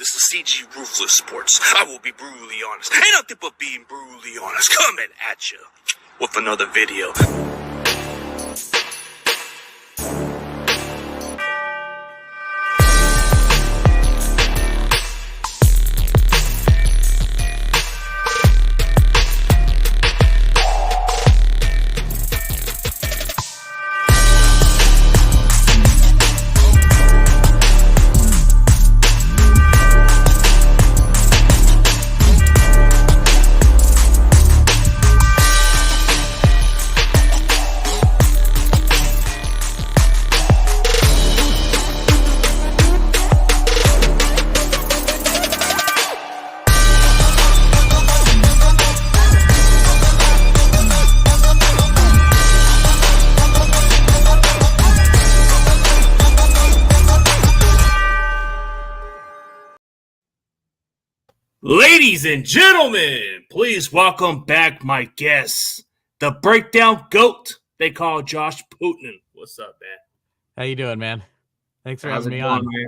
This is CG Ruthless Sports. I will be brutally honest. Ain't nothing but being brutally honest. Coming at you with another video. Ladies and gentlemen, please welcome back my guest, the breakdown GOAT they call Josh Putnam. What's up, man? How you doing, man? Thanks for having me on. Man?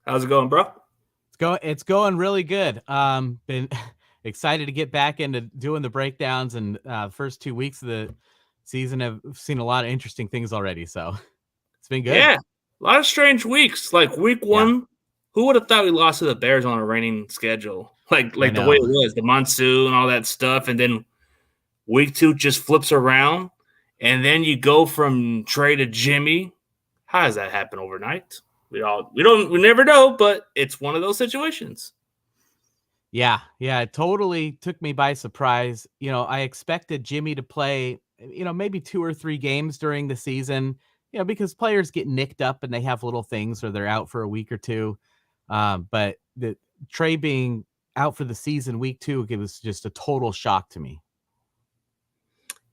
How's it going, bro? It's going really good. Been excited to get back into doing the breakdowns, and first 2 weeks of the season have seen a lot of interesting things already. So it's been good. Yeah. A lot of strange weeks. Like week one, who would have thought we lost to the Bears on a raining schedule? Like the way it was, the monsoon, all that stuff. And then week two just flips around. And then you go from Trey to Jimmy. How does that happen overnight? We never know, but it's one of those situations. Yeah. It totally took me by surprise. I expected Jimmy to play, maybe 2 or 3 games during the season. Because players get nicked up and they have little things or they're out for a week or two. But the Trey being out for the season week 2, it was just a total shock to me.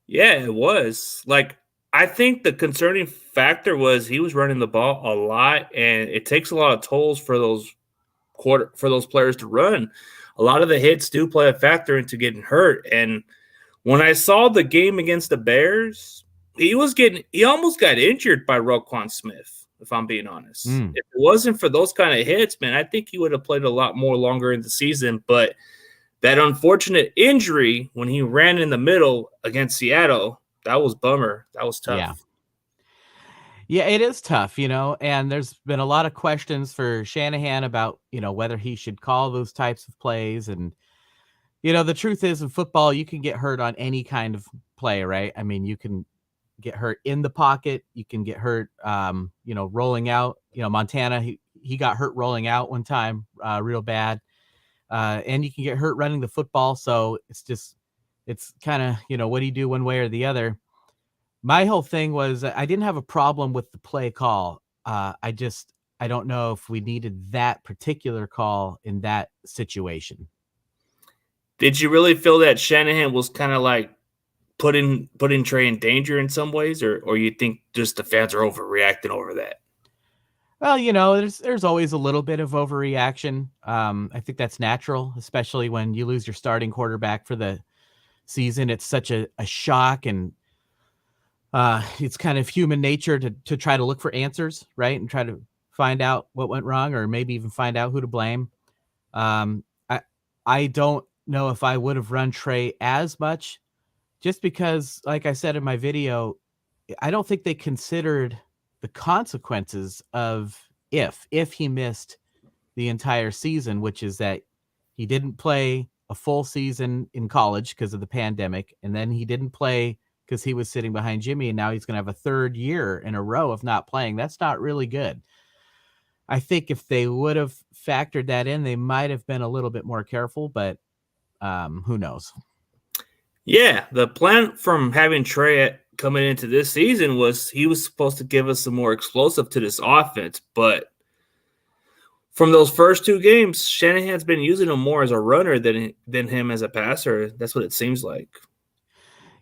Yeah, it was. Like, I think the concerning factor was he was running the ball a lot, and it takes a lot of tolls for those players to run. A lot of the hits do play a factor into getting hurt. And when I saw the game against the Bears, he almost got injured by Roquan Smith, if I'm being honest. If it wasn't for those kind of hits, man, I think he would have played a lot more longer in the season. But that unfortunate injury when he ran in the middle against Seattle, that was bummer. That was tough. Yeah, it is tough, and there's been a lot of questions for Shanahan about, whether he should call those types of plays. And, the truth is in football, you can get hurt on any kind of play, right? I mean, you can get hurt in the pocket. You can get hurt, rolling out. Montana, he got hurt rolling out one time, real bad. And you can get hurt running the football. So it's kind of, what do you do one way or the other? My whole thing was I didn't have a problem with the play call. I don't know if we needed that particular call in that situation. Did you really feel that Shanahan was kind of like putting Trey in danger in some ways, or you think just the fans are overreacting over that? Well, there's always a little bit of overreaction. I think that's natural, especially when you lose your starting quarterback for the season. It's such a shock, and it's kind of human nature to try to look for answers, right? And try to find out what went wrong, or maybe even find out who to blame. I don't know if I would have run Trey as much, just because, like I said in my video, I don't think they considered the consequences of if he missed the entire season, which is that he didn't play a full season in college because of the pandemic. And then he didn't play because he was sitting behind Jimmy. And now he's going to have a 3rd year in a row of not playing. That's not really good. I think if they would have factored that in, they might have been a little bit more careful, but who knows? Yeah, the plan from having Trey coming into this season was he was supposed to give us some more explosive to this offense. But from those first 2 games, Shanahan's been using him more as a runner than him as a passer. That's what it seems like.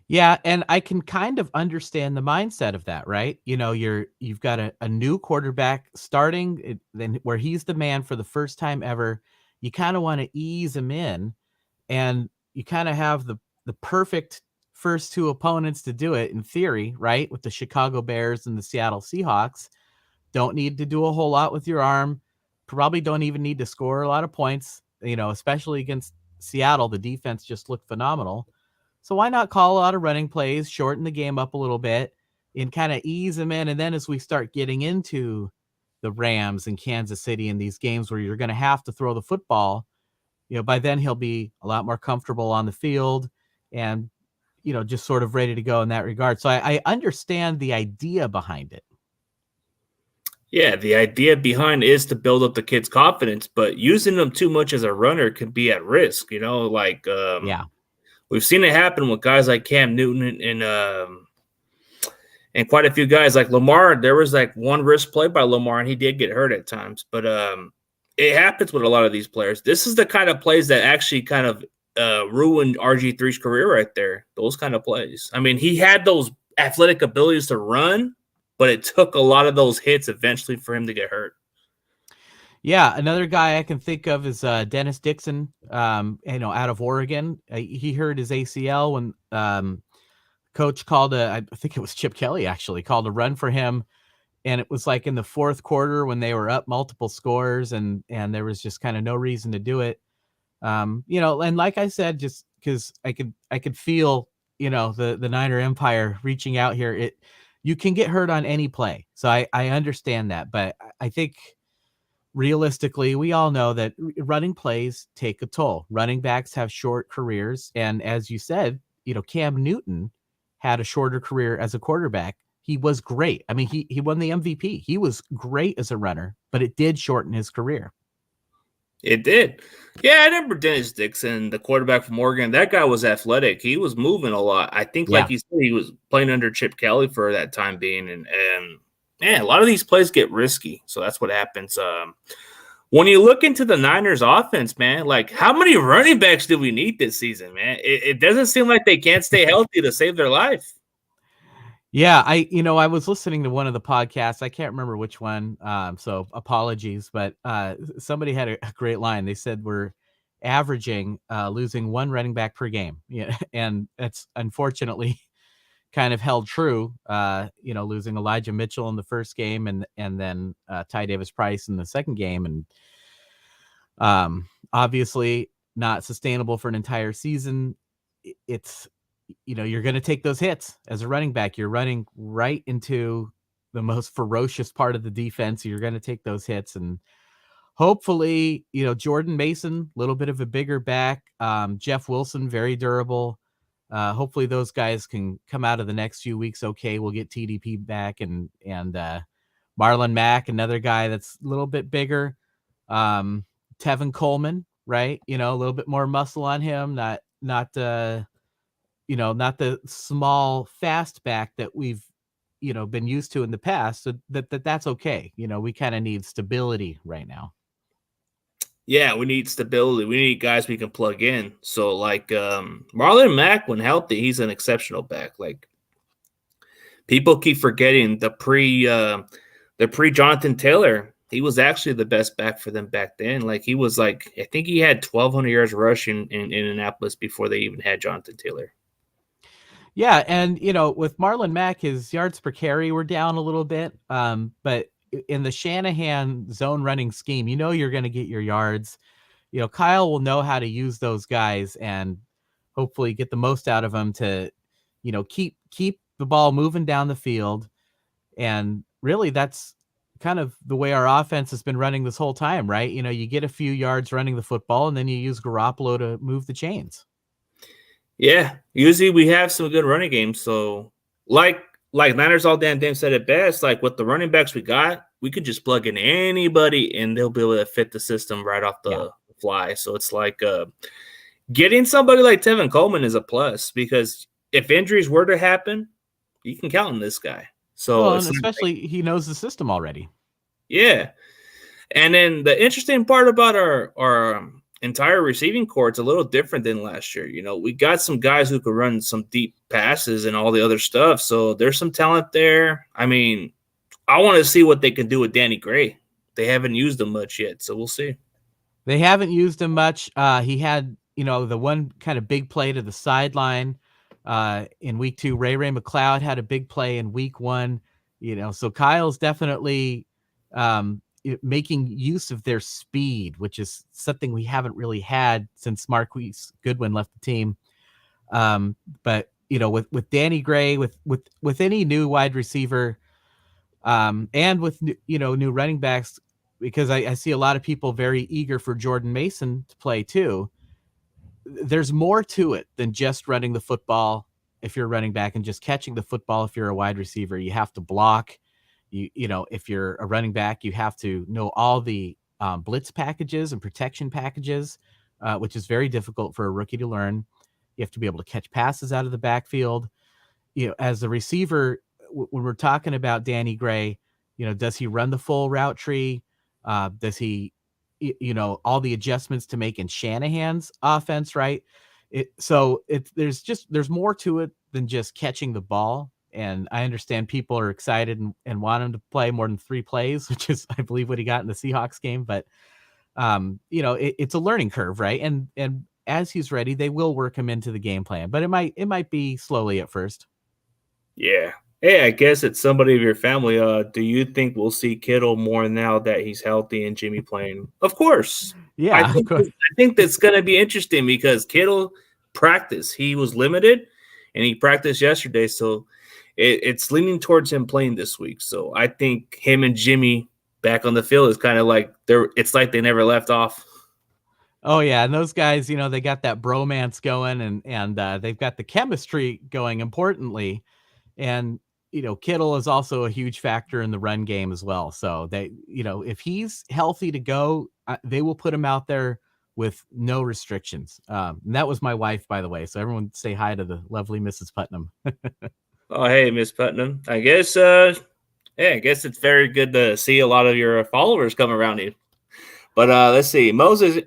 Yeah, and I can kind of understand the mindset of that, right? You've got a new quarterback starting, then where he's the man for the first time ever. You kind of want to ease him in, and you kind of have the perfect first two opponents to do it in theory, right? With the Chicago Bears and the Seattle Seahawks. Don't need to do a whole lot with your arm. Probably don't even need to score a lot of points, especially against Seattle. The defense just looked phenomenal. So why not call a lot of running plays, shorten the game up a little bit, and kind of ease them in? And then as we start getting into the Rams and Kansas City in these games where you're going to have to throw the football, by then he'll be a lot more comfortable on the field and, just sort of ready to go in that regard. So I understand the idea behind it. Yeah, the idea behind is to build up the kid's confidence, but using them too much as a runner could be at risk, Yeah. We've seen it happen with guys like Cam Newton and quite a few guys like Lamar. There was like one risk play by Lamar, and he did get hurt at times. But it happens with a lot of these players. This is the kind of plays that actually kind of ruined RG3's career right there. Those kind of plays. I mean, he had those athletic abilities to run, but it took a lot of those hits eventually for him to get hurt. Yeah, another guy I can think of is Dennis Dixon, out of Oregon. He hurt his ACL when coach called I think it was Chip Kelly actually, called a run for him. And it was like in the fourth quarter when they were up multiple scores and there was just kind of no reason to do it. And like I said, just because I could feel, the Niner Empire reaching out here. You can get hurt on any play. So I understand that. But I think realistically, we all know that running plays take a toll. Running backs have short careers. And as you said, Cam Newton had a shorter career as a quarterback. He was great. I mean, he won the MVP. He was great as a runner, but it did shorten his career. It did. Yeah, I remember Dennis Dixon, the quarterback from Oregon. That guy was athletic. He was moving a lot. I think, like you said, he was playing under Chip Kelly for that time being. And a lot of these plays get risky. So that's what happens. When you look into the Niners offense, man, like how many running backs do we need this season, man? It doesn't seem like they can't stay healthy to save their life. Yeah, I was listening to one of the podcasts. I can't remember which one, so apologies. But somebody had a great line. They said we're averaging losing one running back per game. Yeah, and that's unfortunately kind of held true. Losing Elijah Mitchell in the first game and then Ty Davis Price in the second game, and obviously not sustainable for an entire season. It's you're going to take those hits as a running back. You're running right into the most ferocious part of the defense. You're going to take those hits, and hopefully, Jordan Mason, a little bit of a bigger back. Jeff Wilson, very durable. Hopefully those guys can come out of the next few weeks. Okay. We'll get TDP back and Marlon Mack, another guy that's a little bit bigger. Tevin Coleman, right. A little bit more muscle on him, not the small fast back that we've, been used to in the past. So that's okay. We kind of need stability right now. Yeah, we need stability. We need guys we can plug in. So like Marlon Mack, when healthy, he's an exceptional back. Like people keep forgetting the pre Jonathan Taylor. He was actually the best back for them back then. Like he was I think he had 1,200 yards rushing in Indianapolis before they even had Jonathan Taylor. Yeah, and with Marlon Mack, his yards per carry were down a little bit. But in the Shanahan zone running scheme, you're going to get your yards. Kyle will know how to use those guys and hopefully get the most out of them to, keep the ball moving down the field. And really, that's kind of the way our offense has been running this whole time, right? You get a few yards running the football, and then you use Garoppolo to move the chains. Yeah, usually we have some good running games. So, like Niners all damn said it best. Like with the running backs we got, we could just plug in anybody, and they'll be able to fit the system right off the fly. So it's like getting somebody like Tevin Coleman is a plus because if injuries were to happen, you can count on this guy. So and especially he knows the system already. Yeah, and then the interesting part about our entire receiving core, it's a little different than last year. We got some guys who could run some deep passes and all the other stuff. So there's some talent there. I mean, I want to see what they can do with Danny Gray. They haven't used him much yet, so we'll see. They haven't used him much. He had, the one kind of big play to the sideline in week 2. Ray McLeod had a big play in week 1. So Kyle's definitely making use of their speed, which is something we haven't really had since Marquise Goodwin left the team. But with Danny Gray, with any new wide receiver, and with new running backs, because I see a lot of people very eager for Jordan Mason to play too. There's more to it than just running the football if you're a running back and just catching the football if you're a wide receiver. You have to block. If you're a running back, you have to know all the blitz packages and protection packages, which is very difficult for a rookie to learn. You have to be able to catch passes out of the backfield. As a receiver, when we're talking about Danny Gray, does he run the full route tree? Does he, all the adjustments to make in Shanahan's offense, right? There's more to it than just catching the ball. And I understand people are excited and want him to play more than 3 plays, which is, I believe, what he got in the Seahawks game. But, it's a learning curve, right? And as he's ready, they will work him into the game plan, but it might be slowly at first. Yeah. Hey, I guess it's somebody of your family. Do you think we'll see Kittle more now that he's healthy and Jimmy playing? Of course. Yeah, I think that's going to be interesting because Kittle practiced. He was limited, and he practiced yesterday, so it's leaning towards him playing this week. So I think him and Jimmy back on the field is kind of like it's like they never left off. Oh yeah, and those guys, they got that bromance going, and they've got the chemistry going. Importantly, and Kittle is also a huge factor in the run game as well. So they, if he's healthy to go, they will put him out there with no restrictions. And that was my wife, by the way. So everyone say hi to the lovely Mrs. Putnam. Oh, hey, Miss Putnam. I guess it's very good to see a lot of your followers come around you. But let's see. Moses,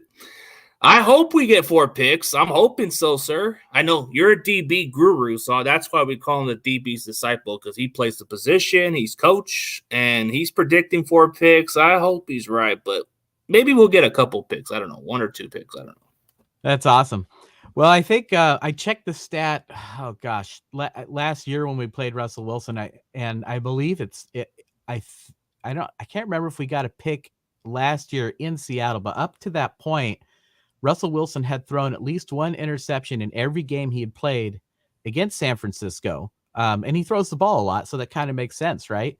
I hope we get 4 picks. I'm hoping so, sir. I know you're a DB guru, so that's why we call him the DB's disciple, because he plays the position, he's coach, and he's predicting 4 picks. I hope he's right, but maybe we'll get a couple picks. I don't know, 1 or 2 picks. I don't know. That's awesome. Well, I think I checked the stat. Oh gosh, last year when we played Russell Wilson, I believe I can't remember if we got a pick last year in Seattle, but up to that point, Russell Wilson had thrown at least 1 interception in every game he had played against San Francisco. And he throws the ball a lot, so that kind of makes sense, right?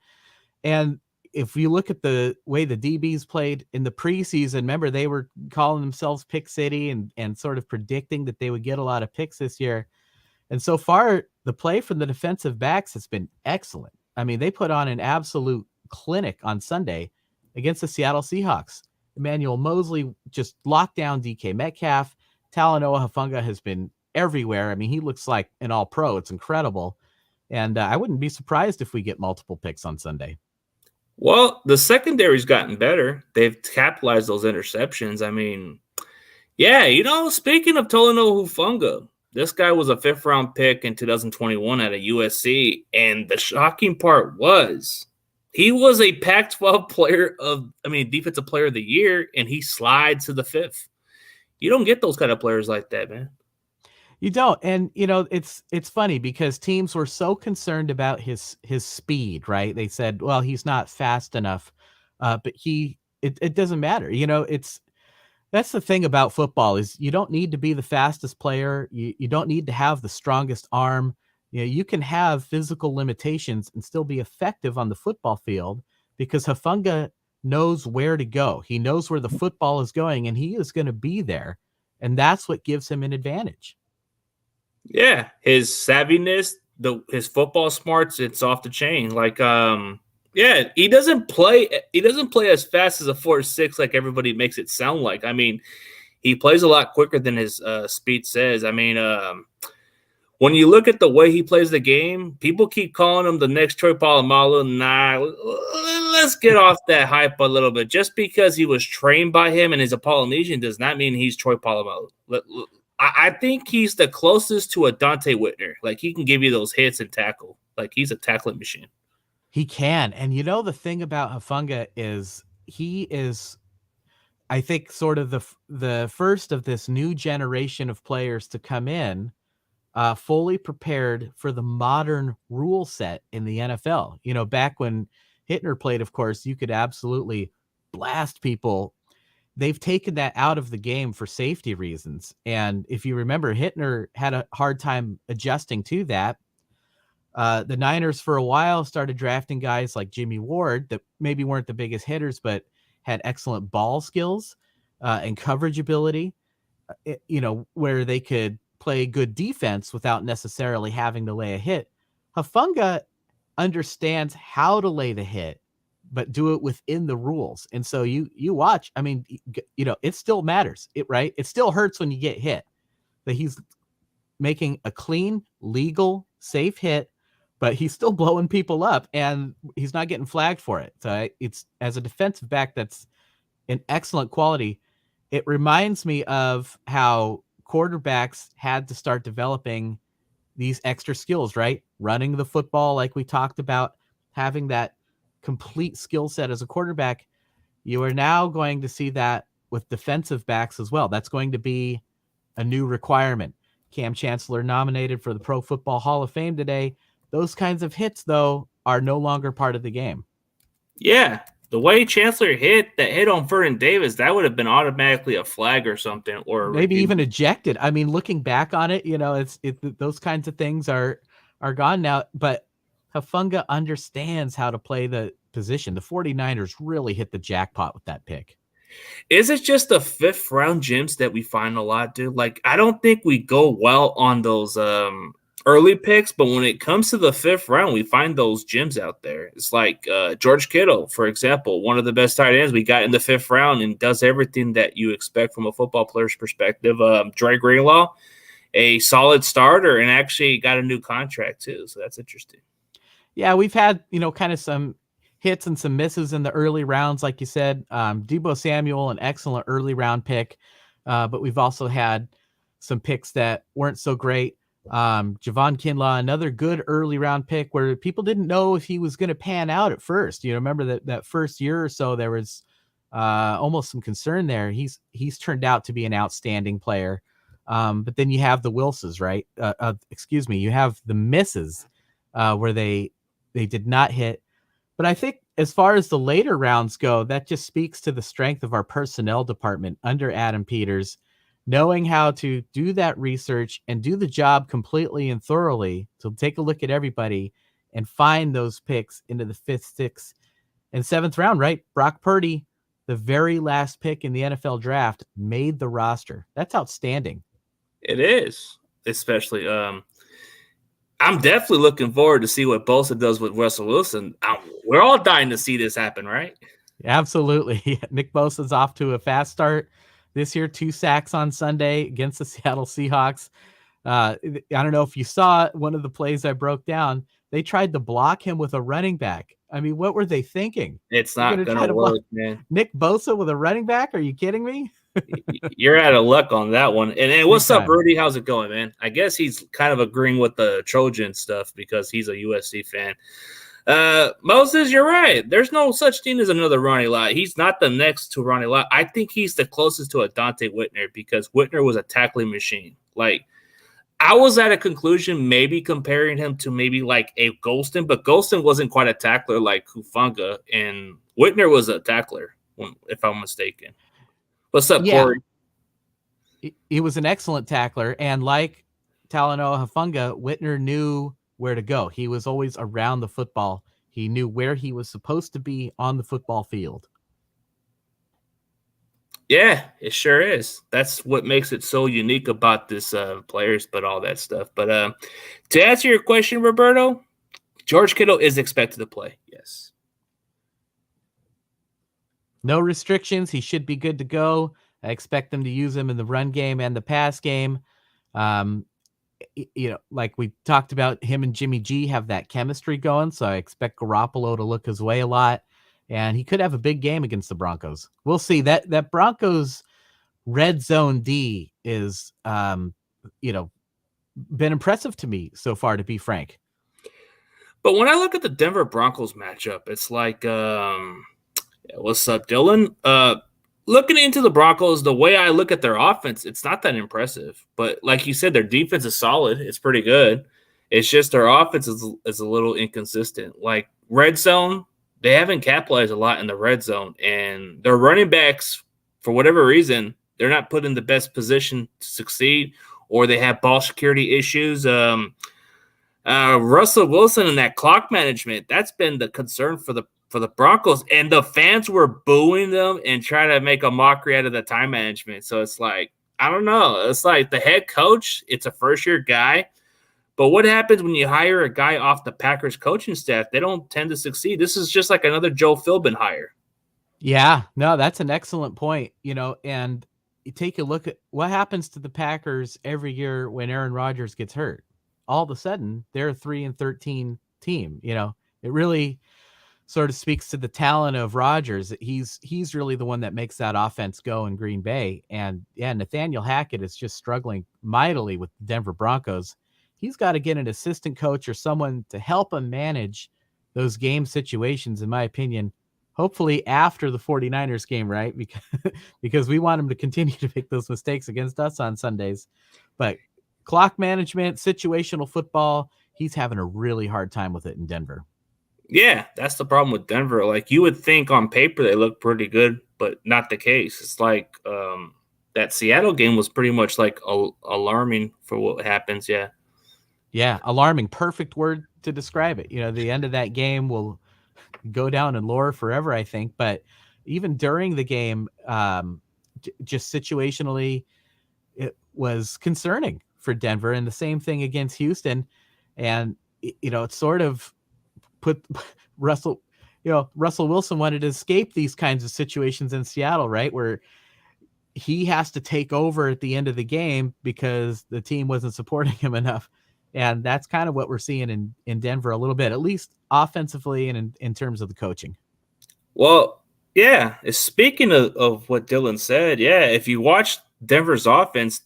And if you look at the way the DBs played in the preseason, remember they were calling themselves Pick City and sort of predicting that they would get a lot of picks this year. And so far, the play from the defensive backs has been excellent. I mean, they put on an absolute clinic on Sunday against the Seattle Seahawks. Emmanuel Mosley just locked down DK Metcalf. Talanoa Hufanga has been everywhere. I mean, he looks like an all-pro. It's incredible. And I wouldn't be surprised if we get multiple picks on Sunday. Well, the secondary's gotten better. They've capitalized those interceptions. I mean, yeah, speaking of Talanoa Hufanga, this guy was a 5th-round pick in 2021 at a USC, and the shocking part was he was a Pac-12 defensive player of the year, and he slides to the 5th. You don't get those kind of players like that, man. You don't. And, it's funny because teams were so concerned about his speed, right? They said, well, he's not fast enough, but it doesn't matter. That's the thing about football is you don't need to be the fastest player. You don't need to have the strongest arm. You can have physical limitations and still be effective on the football field because Hufanga knows where to go. He knows where the football is going, and he is going to be there. And that's what gives him an advantage. Yeah, his savviness, his football smarts, it's off the chain. He doesn't play as fast as a 4.6 like everybody makes it sound like. I mean, he plays a lot quicker than his speed says. I mean, when you look at the way he plays the game, people keep calling him the next Troy Polamalu. Nah, let's get off that hype a little bit. Just because he was trained by him and is a Polynesian does not mean he's Troy Polamalu. I think he's the closest to a Dante Whitner. Like, he can give you those hits and tackle. Like, he's a tackling machine. He can. And the thing about Hufanga is he is, I think, sort of the first of this new generation of players to come in fully prepared for the modern rule set in the NFL. You know, back when Hittner played, of course, you could absolutely blast people. They've taken that out of the game for safety reasons. And if you remember, Hittner had a hard time adjusting to that. The Niners for a while started drafting guys like Jimmy Ward that maybe weren't the biggest hitters, but had excellent ball skills and coverage ability, where they could play good defense without necessarily having to lay a hit. Hufanga understands how to lay the hit, but do it within the rules. And so you watch, I mean, it still matters, right? It still hurts when you get hit, but he's making a clean, legal, safe hit, but he's still blowing people up and he's not getting flagged for it. So it's, as a defensive back, that's an excellent quality. It reminds me of how quarterbacks had to start developing these extra skills, right? Running the football, like we talked about, having that complete skill set as a quarterback. You are now going to see that with defensive backs as well. That's going to be a new requirement. Cam Chancellor nominated for the Pro Football Hall of Fame today. Those kinds of hits, though, are no longer part of the game. Yeah. The way Chancellor hit on Vernon Davis, that would have been automatically a flag or something, or maybe even ejected. I mean, looking back on it, those kinds of things are gone now. But Hufanga understands how to play the position. The 49ers really hit the jackpot with that pick. Is it just the fifth round gems that we find a lot, dude? Like, I don't think we go well on those early picks, but when it comes to the fifth round, we find those gems out there. It's like George Kittle, for example, one of the best tight ends we got in the fifth round and does everything that you expect from a football player's perspective. Dre Greenlaw, a solid starter, and actually got a new contract too. So that's interesting. Yeah, we've had, kind of some hits and some misses in the early rounds, like you said. Deebo Samuel, an excellent early round pick, but we've also had some picks that weren't so great. Javon Kinlaw, another good early round pick where people didn't know if he was going to pan out at first. You remember that first year or so, there was almost some concern there. He's turned out to be an outstanding player. But then you have the Wilses, right? You have the misses where they did not hit. But I think as far as the later rounds go, that just speaks to the strength of our personnel department under Adam Peters, knowing how to do that research and do the job completely and thoroughly to take a look at everybody and find those picks into the 5th, 6th, and 7th round, right? Brock Purdy, the very last pick in the NFL draft, made the roster. That's outstanding. It is, especially I'm definitely looking forward to see what Bosa does with Russell Wilson. We're all dying to see this happen, right? Absolutely. Nick Bosa's off to a fast start this year, 2 sacks on Sunday against the Seattle Seahawks. I don't know if you saw one of the plays I broke down. They tried to block him with a running back. I mean, what were they thinking? It's not going to work, man. Nick Bosa with a running back? Are you kidding me? You're out of luck on that one. And what's up, Rudy? How's it going, man? I guess he's kind of agreeing with the Trojan stuff because he's a USC fan. Moses, you're right. There's no such thing as another Ronnie Lott. He's not the next to Ronnie Lott. I think he's the closest to a Dante Whitner because Whitner was a tackling machine. Like, I was at a conclusion maybe comparing him to maybe like a Golston, but Golston wasn't quite a tackler like Hufanga, and Whitner was a tackler, if I'm mistaken. What's up, Corey? He was an excellent tackler, and like Talanoa Hufanga, Whitner knew where to go. He was always around the football. He knew where he was supposed to be on the football field. Yeah, it sure is. That's what makes it so unique about this players, but all that stuff. But to answer your question, Roberto, George Kittle is expected to play. Yes. No restrictions. He should be good to go. I expect them to use him in the run game and the pass game. Like we talked about, him and Jimmy G have that chemistry going, so I expect Garoppolo to look his way a lot, and he could have a big game against the Broncos. We'll see. That Broncos red zone D is, been impressive to me so far, to be frank. But when I look at the Denver Broncos matchup, it's like, what's up, Dylan? looking into the Broncos, the way I look at their offense, it's not that impressive. But like you said, their defense is solid. It's pretty good. It's just their offense is a little inconsistent. Like red zone, they haven't capitalized a lot in the red zone, and their running backs, for whatever reason, they're not put in the best position to succeed, or they have ball security issues. Russell Wilson and that clock management, that's been the concern for the Broncos, and the fans were booing them and trying to make a mockery out of the time management. So it's like, I don't know. It's like the head coach, it's a first-year guy. But what happens when you hire a guy off the Packers coaching staff? They don't tend to succeed. This is just like another Joe Philbin hire. Yeah, no, that's an excellent point, and you take a look at what happens to the Packers every year when Aaron Rodgers gets hurt. All of a sudden, they're a 3-13 team, It really sort of speaks to the talent of Rodgers. He's really the one that makes that offense go in Green Bay. And yeah, Nathaniel Hackett is just struggling mightily with the Denver Broncos. He's got to get an assistant coach or someone to help him manage those game situations, in my opinion. Hopefully after the 49ers game, right? Because we want him to continue to make those mistakes against us on Sundays. But clock management, situational football, he's having a really hard time with it in Denver. Yeah, that's the problem with Denver. Like, you would think on paper they look pretty good, but not the case. It's like that Seattle game was pretty much like alarming for what happens. Yeah. Yeah, alarming. Perfect word to describe it. The end of that game will go down in lore forever, I think. But even during the game, just situationally, it was concerning for Denver. And the same thing against Houston. And, it sort of put Russell Wilson wanted to escape these kinds of situations in Seattle, right? Where he has to take over at the end of the game because the team wasn't supporting him enough. And that's kind of what we're seeing in Denver a little bit, at least offensively and in terms of the coaching. Well, yeah. Speaking of what Dylan said, yeah, if you watch Denver's offense,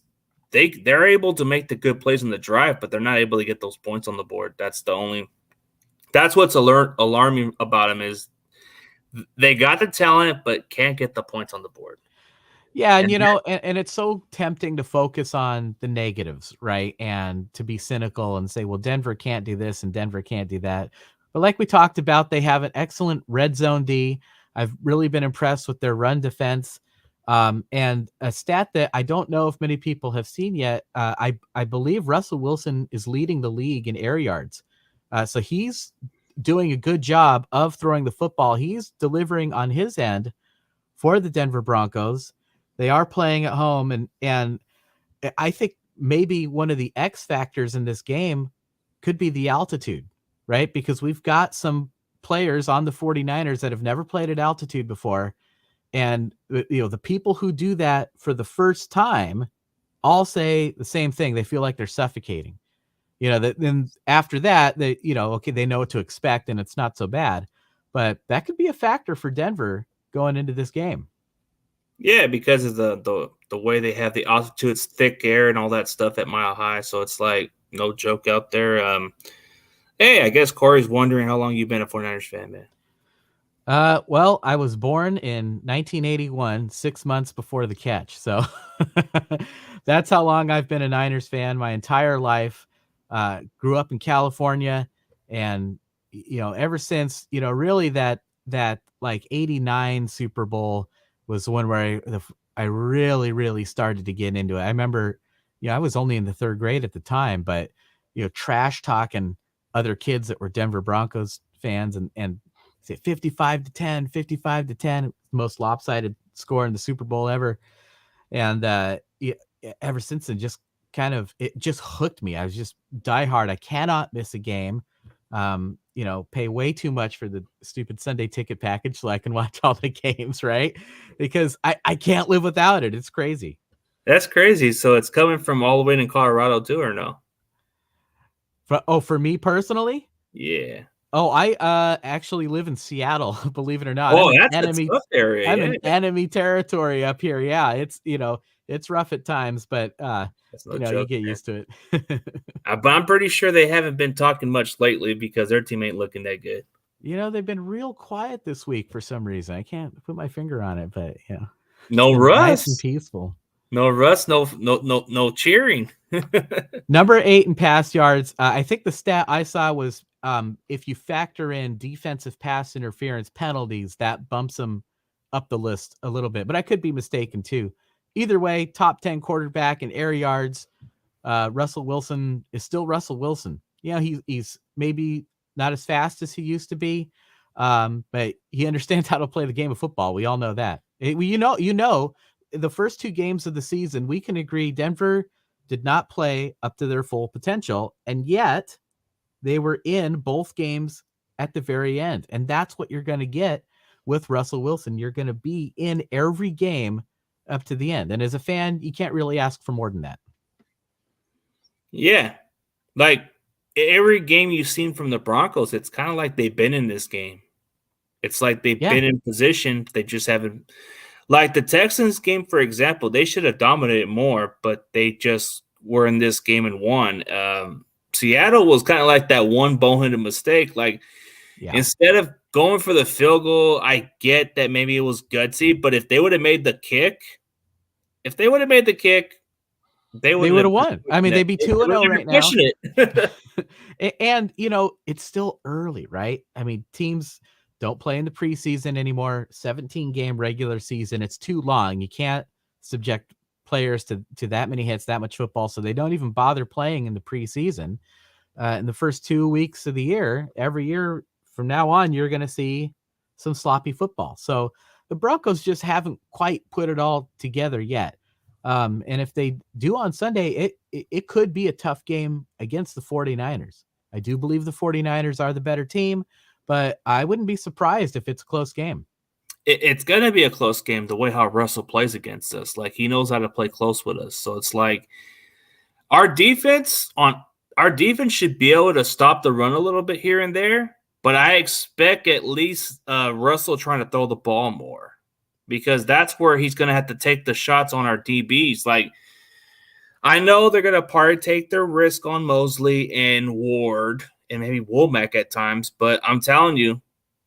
they're able to make the good plays in the drive, but they're not able to get those points on the board. That's what's alarming about them is they got the talent, but can't get the points on the board. Yeah, and and it's so tempting to focus on the negatives, right? And to be cynical and say, well, Denver can't do this and Denver can't do that. But like we talked about, they have an excellent red zone D. I've really been impressed with their run defense. And a stat that I don't know if many people have seen yet, I believe Russell Wilson is leading the league in air yards. So he's doing a good job of throwing the football. He's delivering on his end for the Denver Broncos. They are playing at home, and I think maybe one of the X factors in this game could be the altitude, right? Because we've got some players on the 49ers that have never played at altitude before. And, the people who do that for the first time all say the same thing. They feel like they're suffocating. Then after that, they know what to expect and it's not so bad. But that could be a factor for Denver going into this game. Yeah, because of the way they have the altitude, it's thick air and all that stuff at Mile High. So it's like no joke out there. Hey, I guess Corey's wondering how long you've been a 49ers fan, man. Well, I was born in 1981, 6 months before the catch. So that's how long I've been a Niners fan my entire life. Grew up in California, and ever since, really that like 89 Super Bowl was the one where I really started to get into it. I remember, I was only in the third grade at the time, but trash talking other kids that were Denver Broncos fans and say 55-10, most lopsided score in the Super Bowl ever. And ever since then, it just hooked me. I was just diehard. I cannot miss a game. Pay way too much for the stupid Sunday ticket package so I can watch all the games, right? Because I can't live without it. It's crazy. That's crazy. So it's coming from all the way in Colorado too, or no? For me personally? Yeah. Oh, I actually live in Seattle, believe it or not. Oh, that's a tough area. I'm in enemy territory up here. Yeah, it's it's rough at times, but you get used to it. But I'm pretty sure they haven't been talking much lately because their team ain't looking that good. They've been real quiet this week for some reason. I can't put my finger on it, but yeah. No It's been nice and Russ. peaceful. No Russ. No cheering. Number 8 in pass yards. I think the stat I saw was if you factor in defensive pass interference penalties, that bumps him up the list a little bit. But I could be mistaken too. Either way, top 10 quarterback in air yards. Russell Wilson is still Russell Wilson. You know, he's maybe not as fast as he used to be, but he understands how to play the game of football. We all know that. The first 2 games of the season, we can agree Denver did not play up to their full potential, and yet they were in both games at the very end. And that's what you're going to get with Russell Wilson. You're going to be in every game up to the end. And as a fan, you can't really ask for more than that. Yeah. Like every game you've seen from the Broncos, it's kind of like they've been in this game. It's like they've been in position. They just haven't. Like the Texans game, for example, they should have dominated more, but they just were in this game and won. Seattle was kind of like that one boneheaded mistake. Like instead of going for the field goal, I get that maybe it was gutsy, but if they would have made the kick, they would have won. I mean, they'd be 2-0 right now. And, you know, it's still early, right? I mean, teams don't play in the preseason anymore. 17-game regular season. It's too long. You can't subject players to that many hits, that much football. So they don't even bother playing in the preseason. In the first 2 weeks of the year, every year from now on, you're going to see some sloppy football. So the Broncos just haven't quite put it all together yet. And if they do on Sunday, it could be a tough game against the 49ers. I do believe the 49ers are the better team, but I wouldn't be surprised if it's a close game. It's going to be a close game the way how Russell plays against us. Like he knows how to play close with us. So it's like our defense should be able to stop the run a little bit here and there, but I expect at least Russell trying to throw the ball more. Because that's where he's going to have to take the shots on our DBs. Like, I know they're going to probably take their risk on Mosley and Ward and maybe Womack at times, but I'm telling you,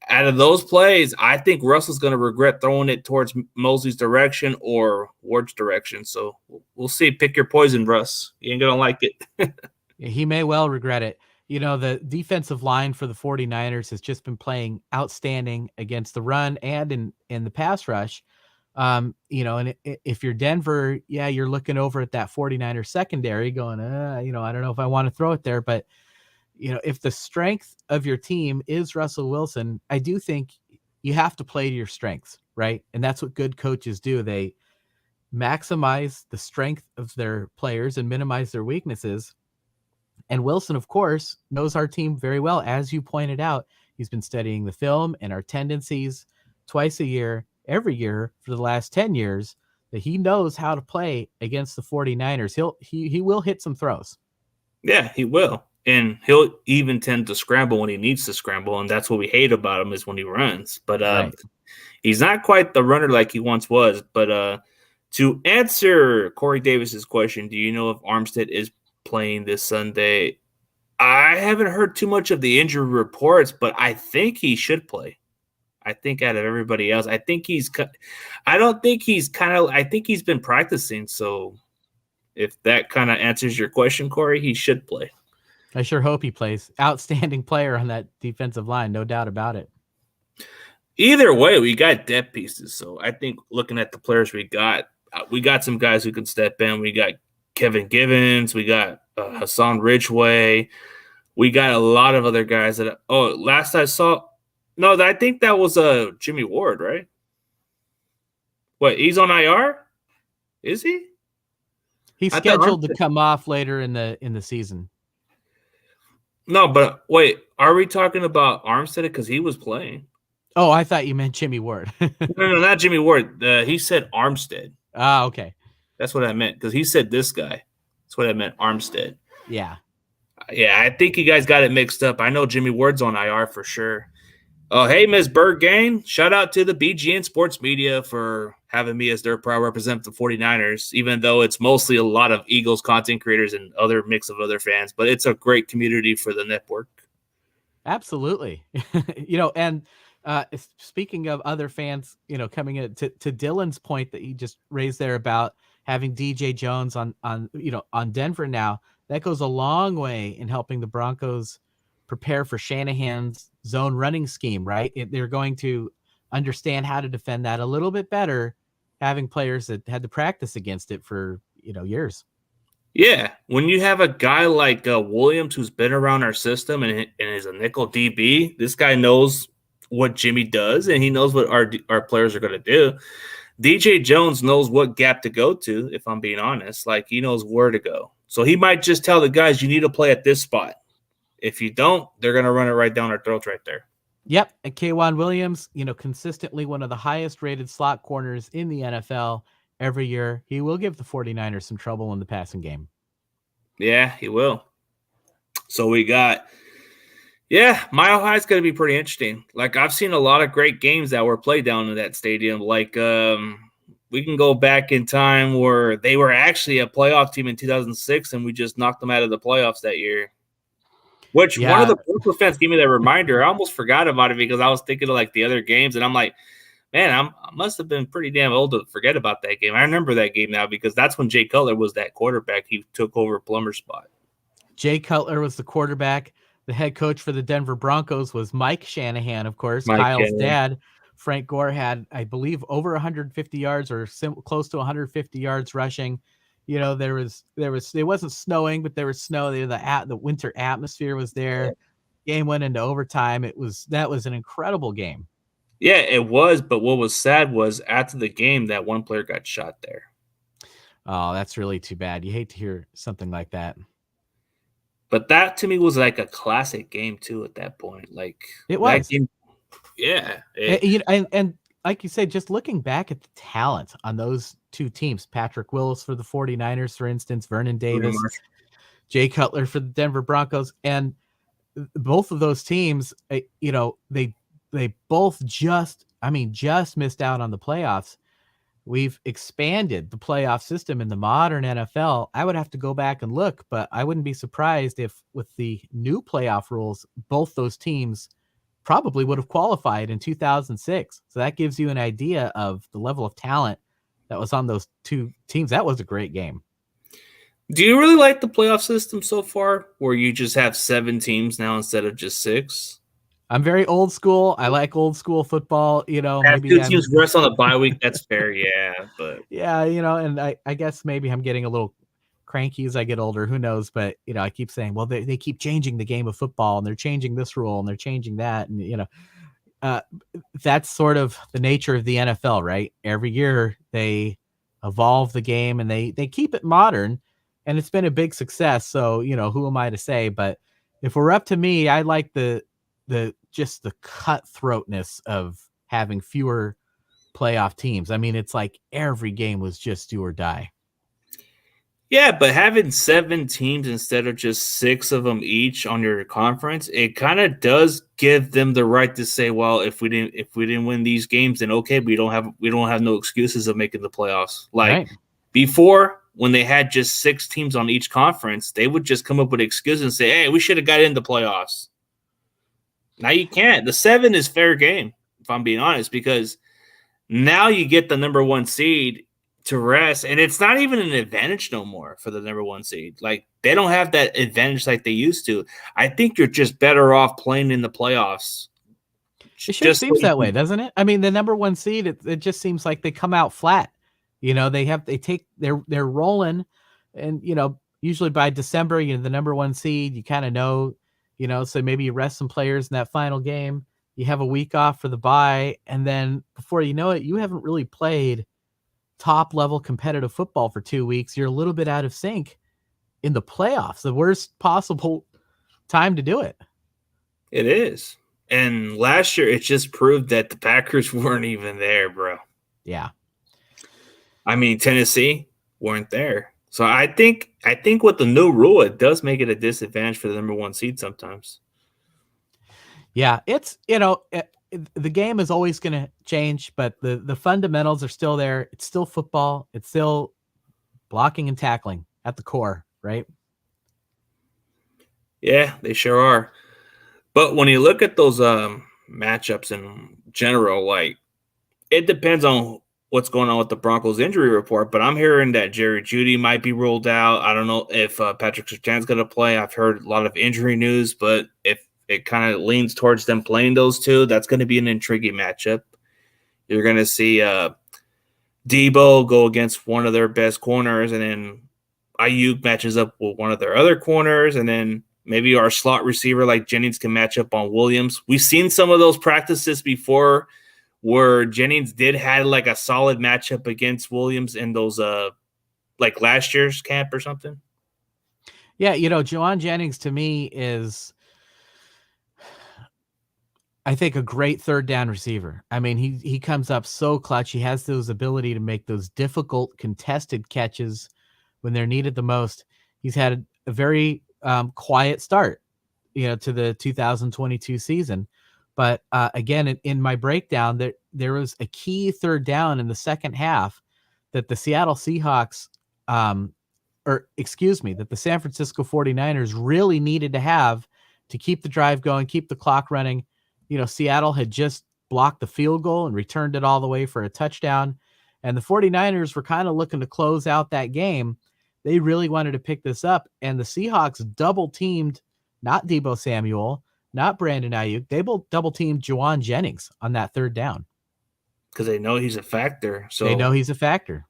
out of those plays, I think Russell's going to regret throwing it towards Mosley's direction or Ward's direction. So we'll see. Pick your poison, Russ. You ain't going to like it. He may well regret it. You know, the defensive line for the 49ers has just been playing outstanding against the run and in the pass rush. You know, and if you're Denver, you're looking over at that 49ers secondary going, you know, I don't know if I want to throw it there, but you know, if the strength of your team is Russell Wilson, I do think you have to play to your strengths, right? And that's what good coaches do. They maximize the strength of their players and minimize their weaknesses. And Wilson, of course, knows our team very well. As you pointed out, he's been studying the film and our tendencies twice a year, every year for the last 10 years, that he knows how to play against the 49ers. He will hit some throws. Yeah, he will. And he'll even tend to scramble when he needs to scramble. And that's what we hate about him is when he runs. But he's not quite the runner like he once was. But to answer Corey Davis's question, do you know if Armstead is playing this Sunday? I haven't heard too much of the injury reports, but I think he should play. I think out of everybody else, I think he's been practicing. So if that kind of answers your question, Corey, he should play. I sure hope he plays. Outstanding player on that defensive line, no doubt about it. Either way, we got depth pieces. So I think looking at the players we got some guys who can step in. We got Kevin Givens. We got Hassan Ridgeway. We got a lot of other guys that last I saw – no, I think that was Jimmy Ward, right? What, he's on IR? Is he? He's scheduled to come off later in the season. No, but wait, are we talking about Armstead? Because he was playing. Oh, I thought you meant Jimmy Ward. No, not Jimmy Ward. He said Armstead. Ah, okay. That's what I meant, because he said this guy. That's what I meant, Armstead. Yeah. Yeah, I think you guys got it mixed up. I know Jimmy Ward's on IR for sure. Oh, hey, Ms. Berggain. Shout out to the BGN Sports Media for having me as their proud representative of the 49ers, even though it's mostly a lot of Eagles content creators and other mix of other fans. But it's a great community for the network. Absolutely. You know, and Speaking of other fans, coming in to Dylan's point that he just raised there about having DJ Jones on Denver now, that goes a long way in helping the Broncos prepare for Shanahan's zone running scheme, right? They're going to understand how to defend that a little bit better, having players that had to practice against it for, years. Yeah, when you have a guy like Williams who's been around our system and is a nickel DB, this guy knows what Jimmy does and he knows what our players are going to do. DJ Jones knows what gap to go to, if I'm being honest. Like, he knows where to go. So he might just tell the guys, you need to play at this spot. If you don't, they're going to run it right down our throats right there. Yep, and K'Wan Williams, consistently one of the highest rated slot corners in the NFL every year. He will give the 49ers some trouble in the passing game. Yeah, he will. So we got, Mile High is going to be pretty interesting. Like, I've seen a lot of great games that were played down in that stadium. Like, we can go back in time where they were actually a playoff team in 2006, and we just knocked them out of the playoffs that year. Which one of the Broncos fans gave me that reminder. I almost forgot about it because I was thinking of like the other games, and I'm like, man, I must have been pretty damn old to forget about that game. I remember that game now because that's when Jay Cutler was that quarterback. He took over Plummer's spot. Jay Cutler was the quarterback. The head coach for the Denver Broncos was Mike Shanahan, of course. Kyle's dad, Frank Gore, had, I believe, over 150 yards or close to 150 yards rushing. It wasn't snowing, but there was snow. The winter atmosphere was there. Yeah. Game went into overtime. That was an incredible game. Yeah, it was. But what was sad was after the game, that one player got shot there. Oh, that's really too bad. You hate to hear something like that. But that to me was like a classic game too. At that point, like it was. Game, yeah, and like you said, just looking back at the talent on those two teams, Patrick Willis for the 49ers, for instance, Vernon Davis, Jay Cutler for the Denver Broncos, and both of those teams, they both just missed out on the playoffs. We've expanded the playoff system in the modern NFL. I would have to go back and look, but I wouldn't be surprised if with the new playoff rules, both those teams probably would have qualified in 2006. So that gives you an idea of the level of talent that was on those two teams. That was a great game. Do you really like the playoff system so far, where you just have 7 teams now instead of just 6? I'm very old school. I like old school football. Maybe 2 teams rest on a bye week. That's fair, yeah. But yeah, and I guess maybe I'm getting a little cranky as I get older. Who knows? But I keep saying, well, they keep changing the game of football, and they're changing this rule, and they're changing that, and that's sort of the nature of the NFL, right? Every year they evolve the game, and they keep it modern, and it's been a big success. So who am I to say? But if we're up to me, I like the cutthroatness of having fewer playoff teams. I mean, it's like every game was just do or die. Yeah, but having 7 teams instead of just 6 of them each on your conference, it kind of does give them the right to say, well, if we didn't win these games, then okay, we don't have no excuses of making the playoffs. Like before, when they had just 6 teams on each conference, they would just come up with excuses and say, hey, we should have got in the playoffs. Now you can't. The 7 is fair game, if I'm being honest, because now you get the number 1 seed to rest, and it's not even an advantage no more for the number 1 seed. Like, they don't have that advantage like they used to. I think you're just better off playing in the playoffs. It sure seems that way, doesn't it? I mean, the number 1 seed, it just seems like they come out flat. They're rolling, and usually by December, the number 1 seed, you kind of know. So maybe you rest some players in that final game. You have a week off for the bye, and then before you know it, you haven't really played top-level competitive football for 2 weeks. You're a little bit out of sync in the playoffs, the worst possible time to do it. It is. And last year, it just proved that the Packers weren't even there, bro. Yeah. I mean, Tennessee weren't there. So I think with the new rule, it does make it a disadvantage for the number 1 seed sometimes. Yeah, it's the game is always going to change, but the fundamentals are still there. It's still football. It's still blocking and tackling at the core, right? Yeah, they sure are. But when you look at those matchups and general, like it depends on what's going on with the Broncos injury report, but I'm hearing that Jerry Jeudy might be ruled out. I don't know if Patrick Surtain's going to play. I've heard a lot of injury news, but if it kind of leans towards them playing those two, that's going to be an intriguing matchup. You're going to see Debo go against one of their best corners, and then Ayuk matches up with one of their other corners, and then maybe our slot receiver like Jennings can match up on Williams. We've seen some of those practices before where Jennings did have like a solid matchup against Williams in those like last year's camp or something. Yeah, Juwan Jennings to me is, I think, a great third down receiver. I mean, he comes up so clutch. He has those ability to make those difficult contested catches when they're needed the most. He's had a very quiet start, to the 2022 season. But again, in my breakdown, there was a key third down in the second half that the Seattle Seahawks, that the San Francisco 49ers really needed to have to keep the drive going, keep the clock running. Seattle had just blocked the field goal and returned it all the way for a touchdown. And the 49ers were kind of looking to close out that game. They really wanted to pick this up. And the Seahawks double teamed, not Debo Samuel, not Brandon Ayuk. They both double teamed Juwan Jennings on that third down. Because they know he's a factor. So they know he's a factor.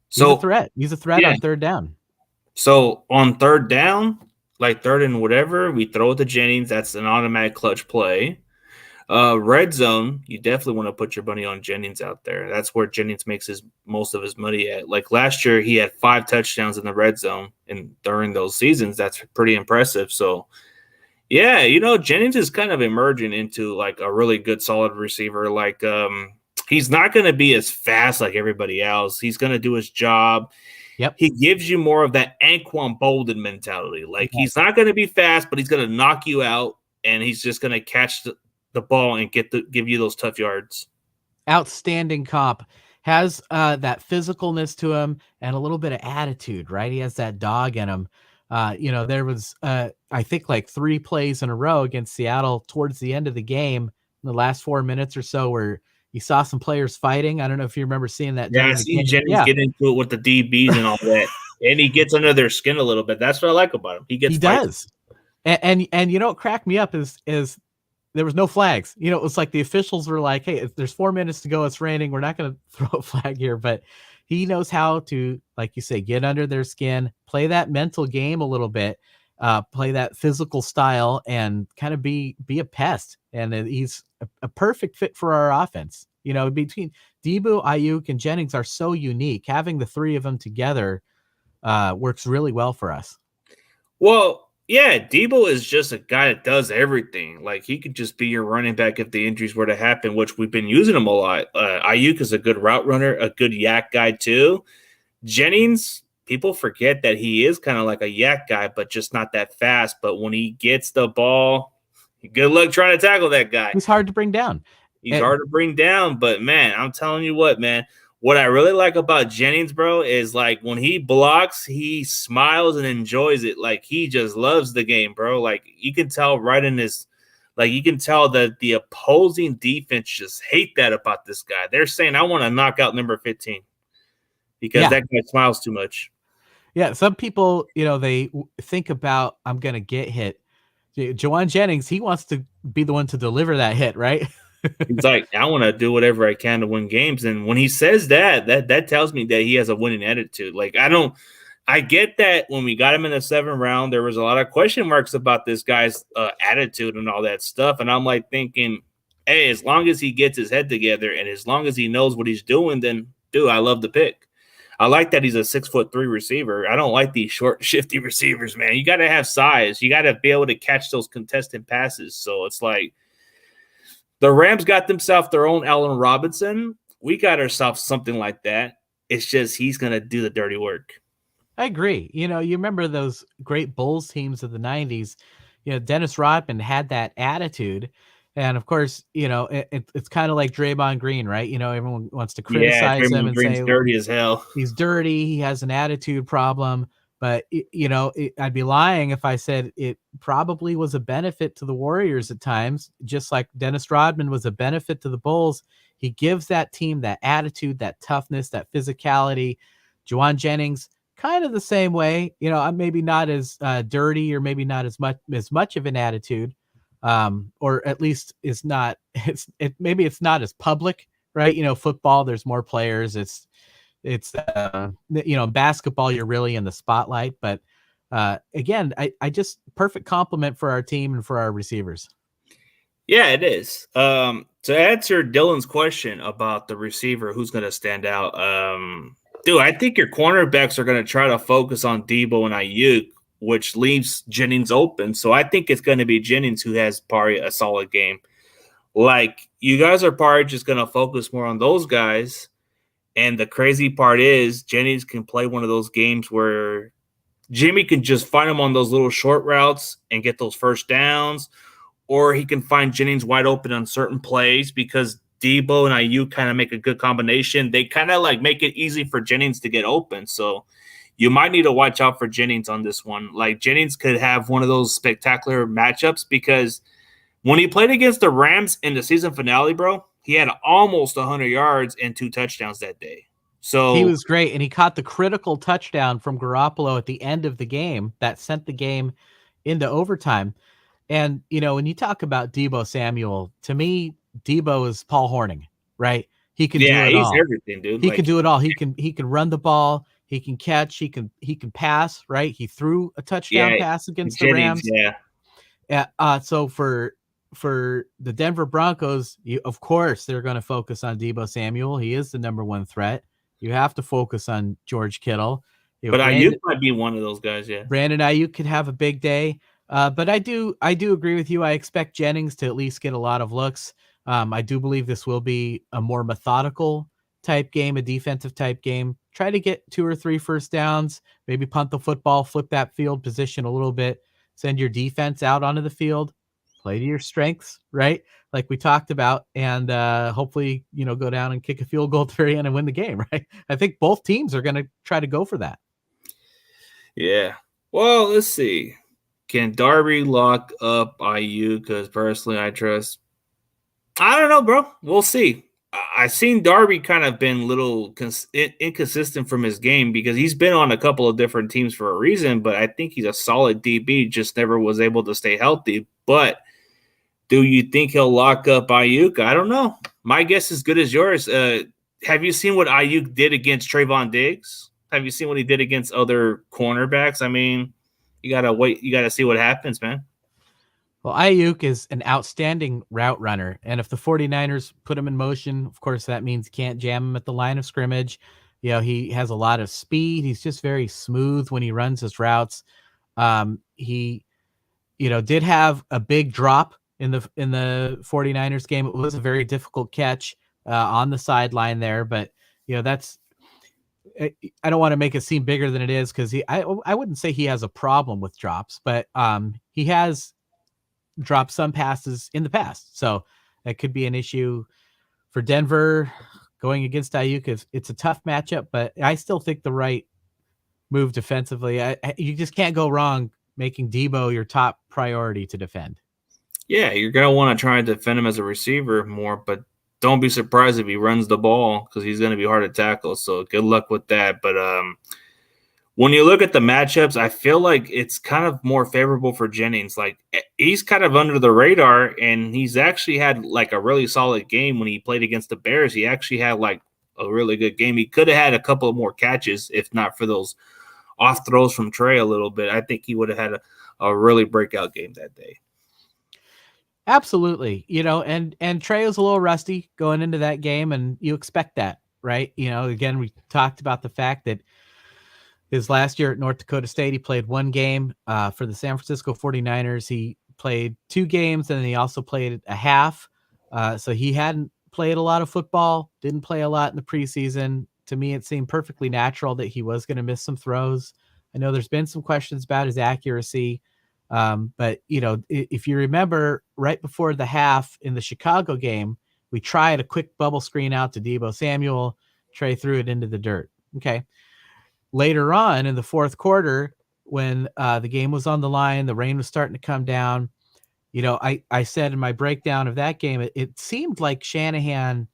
He's So a threat. He's a threat on third down. So on third down, like third and whatever, we throw it to Jennings. That's an automatic clutch play. Red zone, you definitely want to put your money on Jennings out there. That's where Jennings makes most of his money at. Like last year, he had 5 touchdowns in the red zone, and during those seasons, that's pretty impressive. So, yeah, Jennings is kind of emerging into like a really good, solid receiver. Like, he's not going to be as fast like everybody else. He's going to do his job. Yep. He gives you more of that Anquan Bolden mentality. Like, he's not going to be fast, but he's going to knock you out, and he's just going to catch the ball and give you those tough yards. Outstanding comp. Has that physicalness to him and a little bit of attitude, right? He has that dog in him. There was I think like 3 plays in a row against Seattle towards the end of the game, in the last 4 minutes or so, where you saw some players fighting. I don't know if you remember seeing that. Yeah, I see Jennings get into it with the DBs and all that, and he gets under their skin a little bit. That's what I like about him. He does. And what cracked me up is there was no flags. It was like the officials were like, hey, if there's 4 minutes to go, it's raining, we're not going to throw a flag here. But he knows how to, like you say, get under their skin, play that mental game a little bit, play that physical style, and kind of be a pest. And he's a perfect fit for our offense. Between Debo, Ayuk, and Jennings are so unique. Having the 3 of them together works really well for us. Well, yeah, Debo is just a guy that does everything. Like, he could just be your running back if the injuries were to happen, which we've been using him a lot. Ayuk is a good route runner, a good yak guy too. Jennings, people forget that he is kind of like a yak guy, but just not that fast. But when he gets the ball, good luck trying to tackle that guy. He's hard to bring down. Hard to bring down, but man, I'm telling you what, man. What I really like about Jennings, bro, is like when he blocks, he smiles and enjoys it. Like, he just loves the game, bro. Like, you can tell right in his, like, you can tell that the opposing defense just hate that about this guy. They're saying, I want to knock out number 15 because that guy smiles too much. Yeah, some people, they think about, I'm going to get hit. Juwan Jennings, he wants to be the one to deliver that hit, right? He's like, I want to do whatever I can to win games. And when he says that tells me that he has a winning attitude. Like, I get that when we got him in the 7th round, there was a lot of question marks about this guy's attitude and all that stuff. And I'm like thinking, hey, as long as he gets his head together and as long as he knows what he's doing, then dude, I love the pick. I like that he's a 6'3" receiver. I don't like these short, shifty receivers, man. You got to have size. You got to be able to catch those contested passes. So it's like, the Rams got themselves their own Allen Robinson. We got ourselves something like that. It's just he's going to do the dirty work. I agree. You remember those great Bulls teams of the 90s. Dennis Rodman had that attitude. And, of course, it's kind of like Draymond Green, right? Everyone wants to criticize him and say dirty as hell. He's dirty. He has an attitude problem. But I'd be lying if I said it probably was a benefit to the Warriors at times, just like Dennis Rodman was a benefit to the Bulls. He gives that team that attitude, that toughness, that physicality. Juwan Jennings, kind of the same way. I'm maybe not as dirty, or maybe not as much of an attitude, or at least is not. Maybe it's not as public, right? Football, there's more players. Basketball, you're really in the spotlight. But again, I just perfect compliment for our team and for our receivers. Yeah, it is. To answer Dylan's question about the receiver, who's going to stand out, dude, I think your cornerbacks are going to try to focus on Debo and Ayuk, which leaves Jennings open. So I think it's going to be Jennings who has probably a solid game. Like, you guys are probably just going to focus more on those guys. And the crazy part is Jennings can play one of those games where Jimmy can just find him on those little short routes and get those first downs, or he can find Jennings wide open on certain plays because Debo and Ayuk kind of make a good combination. They kind of like make it easy for Jennings to get open. So you might need to watch out for Jennings on this one. Like, Jennings could have one of those spectacular matchups because when he played against the Rams in the season finale, bro, he had almost 100 yards and 2 touchdowns that day. So he was great, and he caught the critical touchdown from Garoppolo at the end of the game that sent the game into overtime. And, when you talk about Debo Samuel, to me, Debo is Paul Hornung, right? He can do it he's all. everything, dude. He can do it all. He can run the ball. He can catch. He can pass, right? He threw a touchdown pass against the Rams. So for the Denver Broncos, of course, they're going to focus on Debo Samuel. He is the number one threat. You have to focus on George Kittle. But Ayuk might be one of those guys, yeah. Brandon Ayuk could have a big day. But I do agree with you. I expect Jennings to at least get a lot of looks. I do believe this will be a more methodical type game, a defensive type game. Try to get 2 or 3 first downs, maybe punt the football, flip that field position a little bit, send your defense out onto the field, play to your strengths, right? Like we talked about, and hopefully, go down and kick a field goal at the very end and win the game, right? I think both teams are going to try to go for that. Yeah. Well, let's see. Can Darby lock up Ayuk? Because personally, I trust. I don't know, bro. We'll see. I've seen Darby kind of been a little inconsistent from his game because he's been on a couple of different teams for a reason, but I think he's a solid DB, just never was able to stay healthy. But do you think he'll lock up Ayuk? I don't know. My guess is good as yours. Have you seen what Ayuk did against Trayvon Diggs? Have you seen what he did against other cornerbacks? I mean, you got to wait. You got to see what happens, man. Well, Ayuk is an outstanding route runner. And if the 49ers put him in motion, of course, that means you can't jam him at the line of scrimmage. He has a lot of speed. He's just very smooth when he runs his routes. He, did have a big drop in the 49ers game. It was a very difficult catch on the sideline there. But, I don't want to make it seem bigger than it is because I wouldn't say he has a problem with drops, but he has dropped some passes in the past. So that could be an issue for Denver going against Ayuk. It's a tough matchup, but I still think the right move defensively. You just can't go wrong making Debo your top priority to defend. Yeah, you're going to want to try and defend him as a receiver more, but don't be surprised if he runs the ball because he's going to be hard to tackle. So good luck with that. But when you look at the matchups, I feel like it's kind of more favorable for Jennings. Like, he's kind of under the radar, and he's actually had like a really solid game when he played against the Bears. He actually had like a really good game. He could have had a couple of more catches if not for those off throws from Trey a little bit. I think he would have had a really breakout game that day. Absolutely. And Trey was a little rusty going into that game, and you expect that, right? Again, we talked about the fact that his last year at North Dakota State, he played 1 game for the San Francisco 49ers. He played 2 games, and then he also played a half. So he hadn't played a lot of football, didn't play a lot in the preseason. To me, it seemed perfectly natural that he was going to miss some throws. I know there's been some questions about his accuracy. But if you remember right before the half in the Chicago game, we tried a quick bubble screen out to Debo Samuel. Trey threw it into the dirt. Okay. later on in the fourth quarter, when the game was on the line, the rain was starting to come down. I said in my breakdown of that game, it seemed like Shanahan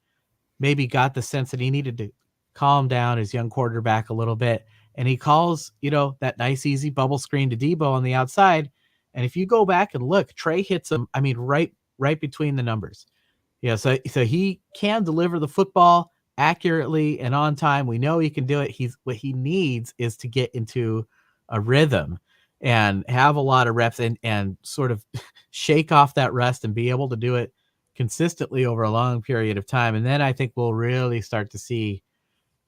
maybe got the sense that he needed to calm down his young quarterback a little bit. And he calls, that nice, easy bubble screen to Debo on the outside. And if you go back and look, Trey hits him, right between the numbers. So he can deliver the football accurately and on time. We know he can do it. What he needs is to get into a rhythm and have a lot of reps and sort of shake off that rust and be able to do it consistently over a long period of time. And then I think we'll really start to see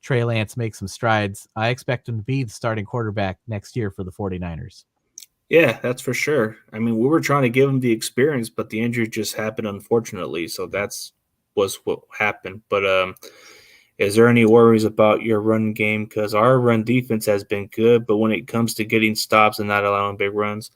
Trey Lance make some strides. I expect him to be the starting quarterback next year for the 49ers. Yeah, that's for sure. I mean, we were trying to give him the experience, but the injury just happened, unfortunately. So was what happened. But is there any worries about your run game? Because our run defense has been good, but when it comes to getting stops and not allowing big runs,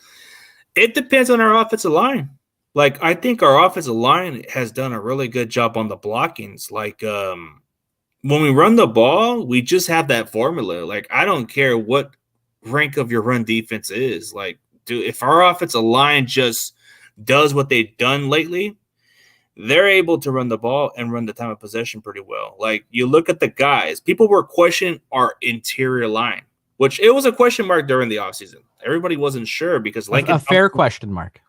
it depends on our offensive line. Like, I think our offensive line has done a really good job on the blockings. Like, when we run the ball, we just have that formula. Like, I don't care what rank of your run defense is. Like, if our offensive line just does what they've done lately, they're able to run the ball and run the time of possession pretty well. Like, you look at the guys, people were questioning our interior line, which it was a question mark during the offseason. Everybody wasn't sure because a fair question mark.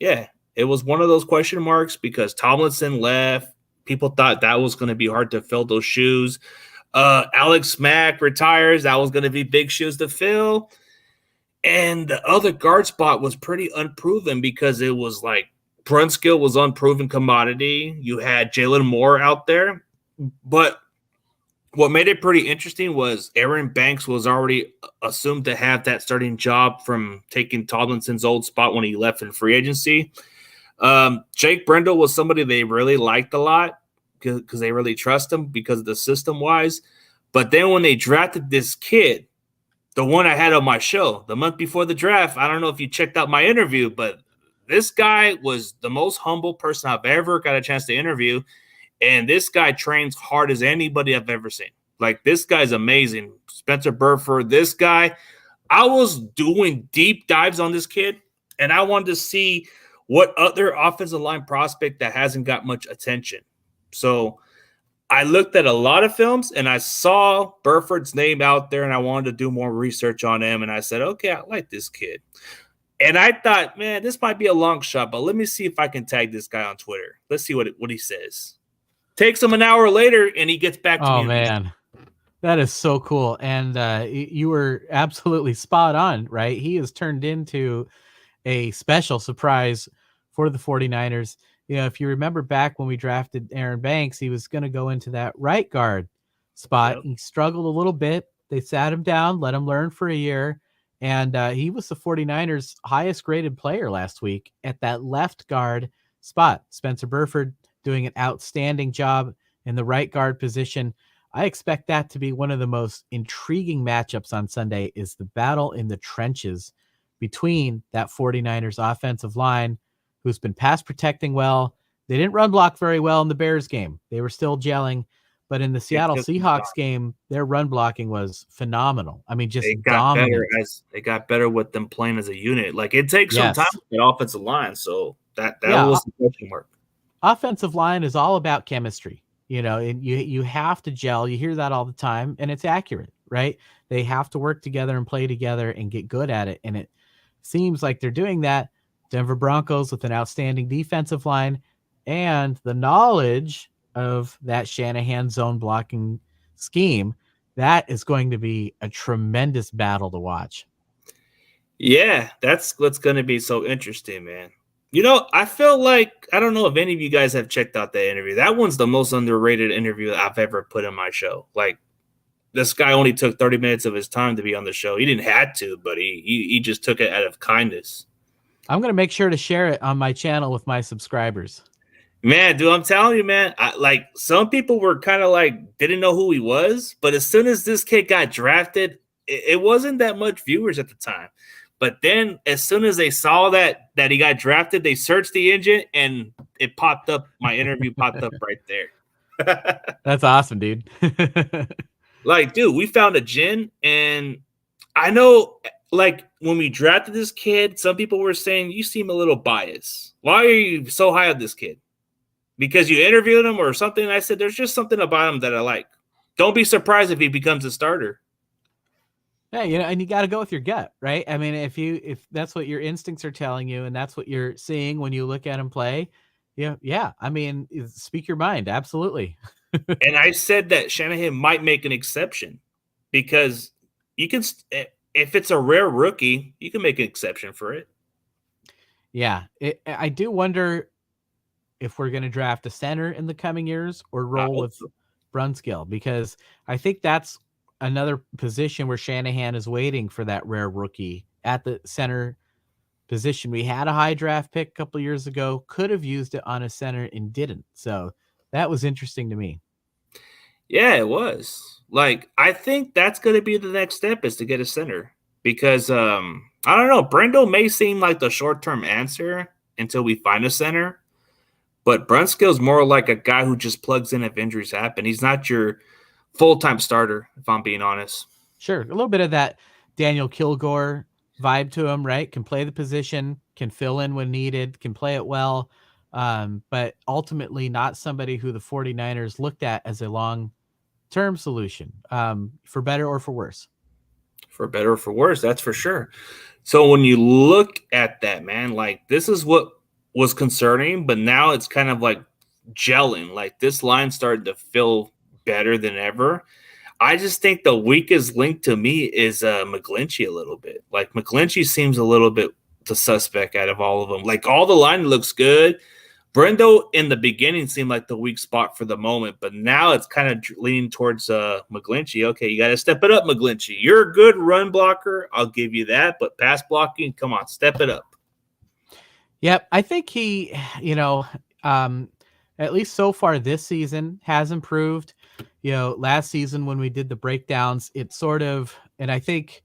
Yeah, it was one of those question marks because Tomlinson left. People thought that was going to be hard to fill those shoes. Alex Mack retires. That was going to be big shoes to fill. And the other guard spot was pretty unproven because it was like Brunskill was unproven commodity. You had Jalen Moore out there. But what made it pretty interesting was Aaron Banks was already assumed to have that starting job from taking Tomlinson's old spot when he left in free agency. Jake Brendel was somebody they really liked a lot because they really trust him because of the system-wise. But then when they drafted this kid, the one I had on my show the month before the draft, I don't know if you checked out my interview, but this guy was the most humble person I've ever got a chance to interview. And this guy trains hard as anybody I've ever seen. Like, this guy's amazing. Spencer Burford, this guy. I was doing deep dives on this kid, and I wanted to see what other offensive line prospect that hasn't got much attention. So I looked at a lot of films, and I saw Burford's name out there, and I wanted to do more research on him. And I said, okay, I like this kid. And I thought, man, this might be a long shot, but let me see if I can tag this guy on Twitter. Let's see what he says. Takes him an hour later, and he gets back to me. Oh, man. That is so cool. And you were absolutely spot on, right? He has turned into a special surprise for the 49ers. If you remember back when we drafted Aaron Banks, he was going to go into that right guard spot. Yep. He struggled a little bit. They sat him down, let him learn for a year. And he was the 49ers' highest graded player last week at that left guard spot. Spencer Burford doing an outstanding job in the right guard position. I expect that to be one of the most intriguing matchups on Sunday is the battle in the trenches between that 49ers offensive line, who's been pass protecting well. They didn't run block very well in the Bears game. They were still gelling. But in the Seattle Seahawks game, their run blocking was phenomenal. I mean, just dominant. They got better with them playing as a unit. Like, it takes some time to get offensive line. So that was the question mark. Offensive line is all about chemistry. And you have to gel. You hear that all the time, and it's accurate, right? They have to work together and play together and get good at it. And it seems like they're doing that. Denver Broncos with an outstanding defensive line and the knowledge of that Shanahan zone blocking scheme. That is going to be a tremendous battle to watch. Yeah, that's what's going to be so interesting, man. I feel like, I don't know if any of you guys have checked out that interview. That one's the most underrated interview that I've ever put in my show. Like, this guy only took 30 minutes of his time to be on the show. He didn't have to, but he just took it out of kindness. I'm going to make sure to share it on my channel with my subscribers. Man, dude, I'm telling you, man, some people were kind of like, didn't know who he was. But as soon as this kid got drafted, it wasn't that much viewers at the time. But then as soon as they saw that he got drafted, they searched the engine and it popped up. My interview popped up right there. That's awesome, dude. Like, dude, we found a gin, and I know, like, when we drafted this kid, some people were saying you seem a little biased. Why are you so high on this kid? Because you interviewed him or something? I said, there's just something about him that I like. Don't be surprised if he becomes a starter. Yeah, and you got to go with your gut, right? I mean, if that's what your instincts are telling you, and that's what you're seeing when you look at him play, yeah. I mean, speak your mind, absolutely. And I said that Shanahan might make an exception because you can, if it's a rare rookie, you can make an exception for it. Yeah, I do wonder if we're going to draft a center in the coming years or roll with So. Brunskill, because I think that's another position where Shanahan is waiting for that rare rookie at the center position. We had a high draft pick a couple years ago, could have used it on a center and didn't. So that was interesting to me. Yeah, it was. Like, I think that's going to be the next step is to get a center because I don't know, Brendo may seem like the short-term answer until we find a center, but Brunskill's more like a guy who just plugs in if injuries happen. He's not your full-time starter, if I'm being honest. Sure, a little bit of that Daniel Kilgore vibe to him, right? Can play the position, can fill in when needed, can play it well, but ultimately not somebody who the 49ers looked at as a long-term solution, for better or for worse. For better or for worse, that's for sure. So when you look at that, man, like this is what was concerning, but now it's kind of like gelling. Like this line started to feel better than ever. I just think the weakest link to me is McGlinchey a little bit. Like McGlinchey seems a little bit the suspect out of all of them. Like all the line looks good. Brendo in the beginning seemed like the weak spot for the moment, but now it's kind of leaning towards McGlinchey. Okay, you got to step it up, McGlinchey. You're a good run blocker. I'll give you that, but pass blocking, come on, step it up. Yep, I think he, at least so far this season has improved. Last season when we did the breakdowns, it sort of, and I think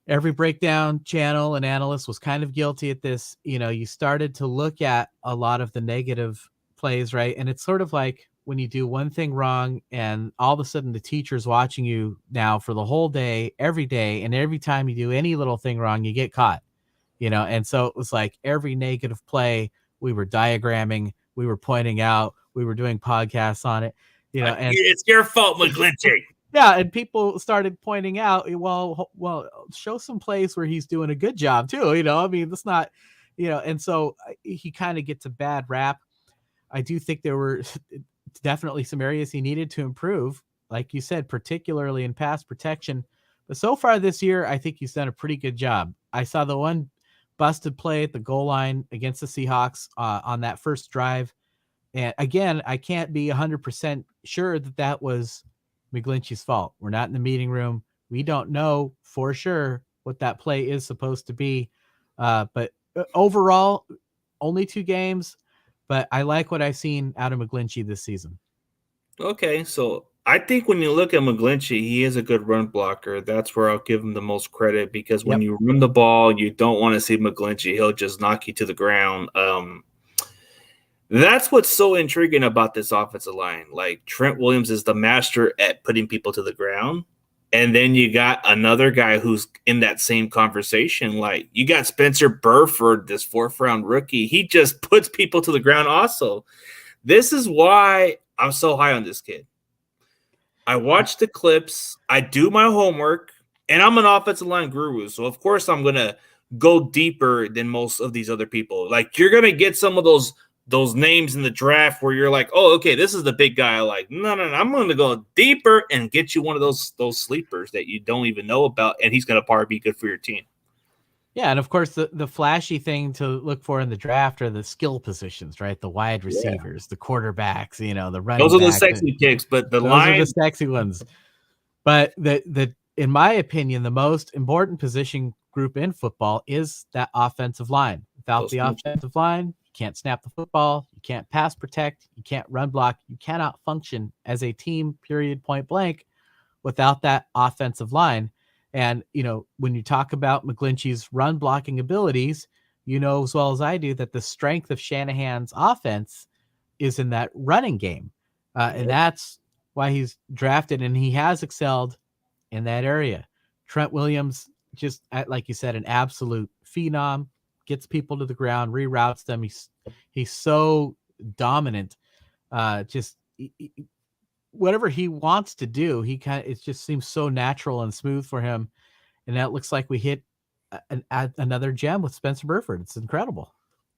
every breakdown channel and analyst was kind of guilty at this. You started to look at a lot of the negative plays, right? And it's sort of like when you do one thing wrong and all of a sudden the teacher's watching you now for the whole day, and every time you do any little thing wrong, you get caught. And so it was like every negative play we were diagramming, we were pointing out, we were doing podcasts on it, and it's your fault, McGlinchey. Yeah, and people started pointing out, well, show some plays where he's doing a good job too. I mean, that's not, and so he kind of gets a bad rap. I do think there were definitely some areas he needed to improve, like you said, particularly in pass protection. But so far this year, I think he's done a pretty good job. I saw the one busted play at the goal line against the Seahawks on that first drive. And again, I can't be 100% sure that was McGlinchey's fault. We're not in the meeting room. We don't know for sure what that play is supposed to be. But overall, only 2 games. But I like what I've seen out of McGlinchey this season. Okay, so I think when you look at McGlinchey, he is a good run blocker. That's where I'll give him the most credit because when you run the ball, you don't want to see McGlinchey. He'll just knock you to the ground. That's what's so intriguing about this offensive line. Like Trent Williams is the master at putting people to the ground. And then you got another guy who's in that same conversation. Like you got Spencer Burford, this 4th-round rookie. He just puts people to the ground also. This is why I'm so high on this kid. I watch the clips, I do my homework, and I'm an offensive line guru. So, of course, I'm going to go deeper than most of these other people. Like, you're going to get some of those names in the draft where you're like, oh, okay, this is the big guy I like. No, I'm going to go deeper and get you one of those sleepers that you don't even know about, and he's going to probably be good for your team. Yeah, and of course, the flashy thing to look for in the draft are the skill positions, right? The wide receivers, the quarterbacks, the running Those are the backs. sexy picks, but those are the sexy ones. But in my opinion, the most important position group in football is that offensive line. Without the offensive line, you can't snap the football, you can't pass protect, you can't run block, you cannot function as a team, period, point blank, without that offensive line. And, when you talk about McGlinchey's run blocking abilities, as well as I do that the strength of Shanahan's offense is in that running game. And that's why he's drafted, and he has excelled in that area. Trent Williams, just like you said, an absolute phenom, gets people to the ground, reroutes them. He's so dominant. Just whatever he wants to do, it just seems so natural and smooth for him. And that looks like we hit another gem with Spencer Burford. It's incredible.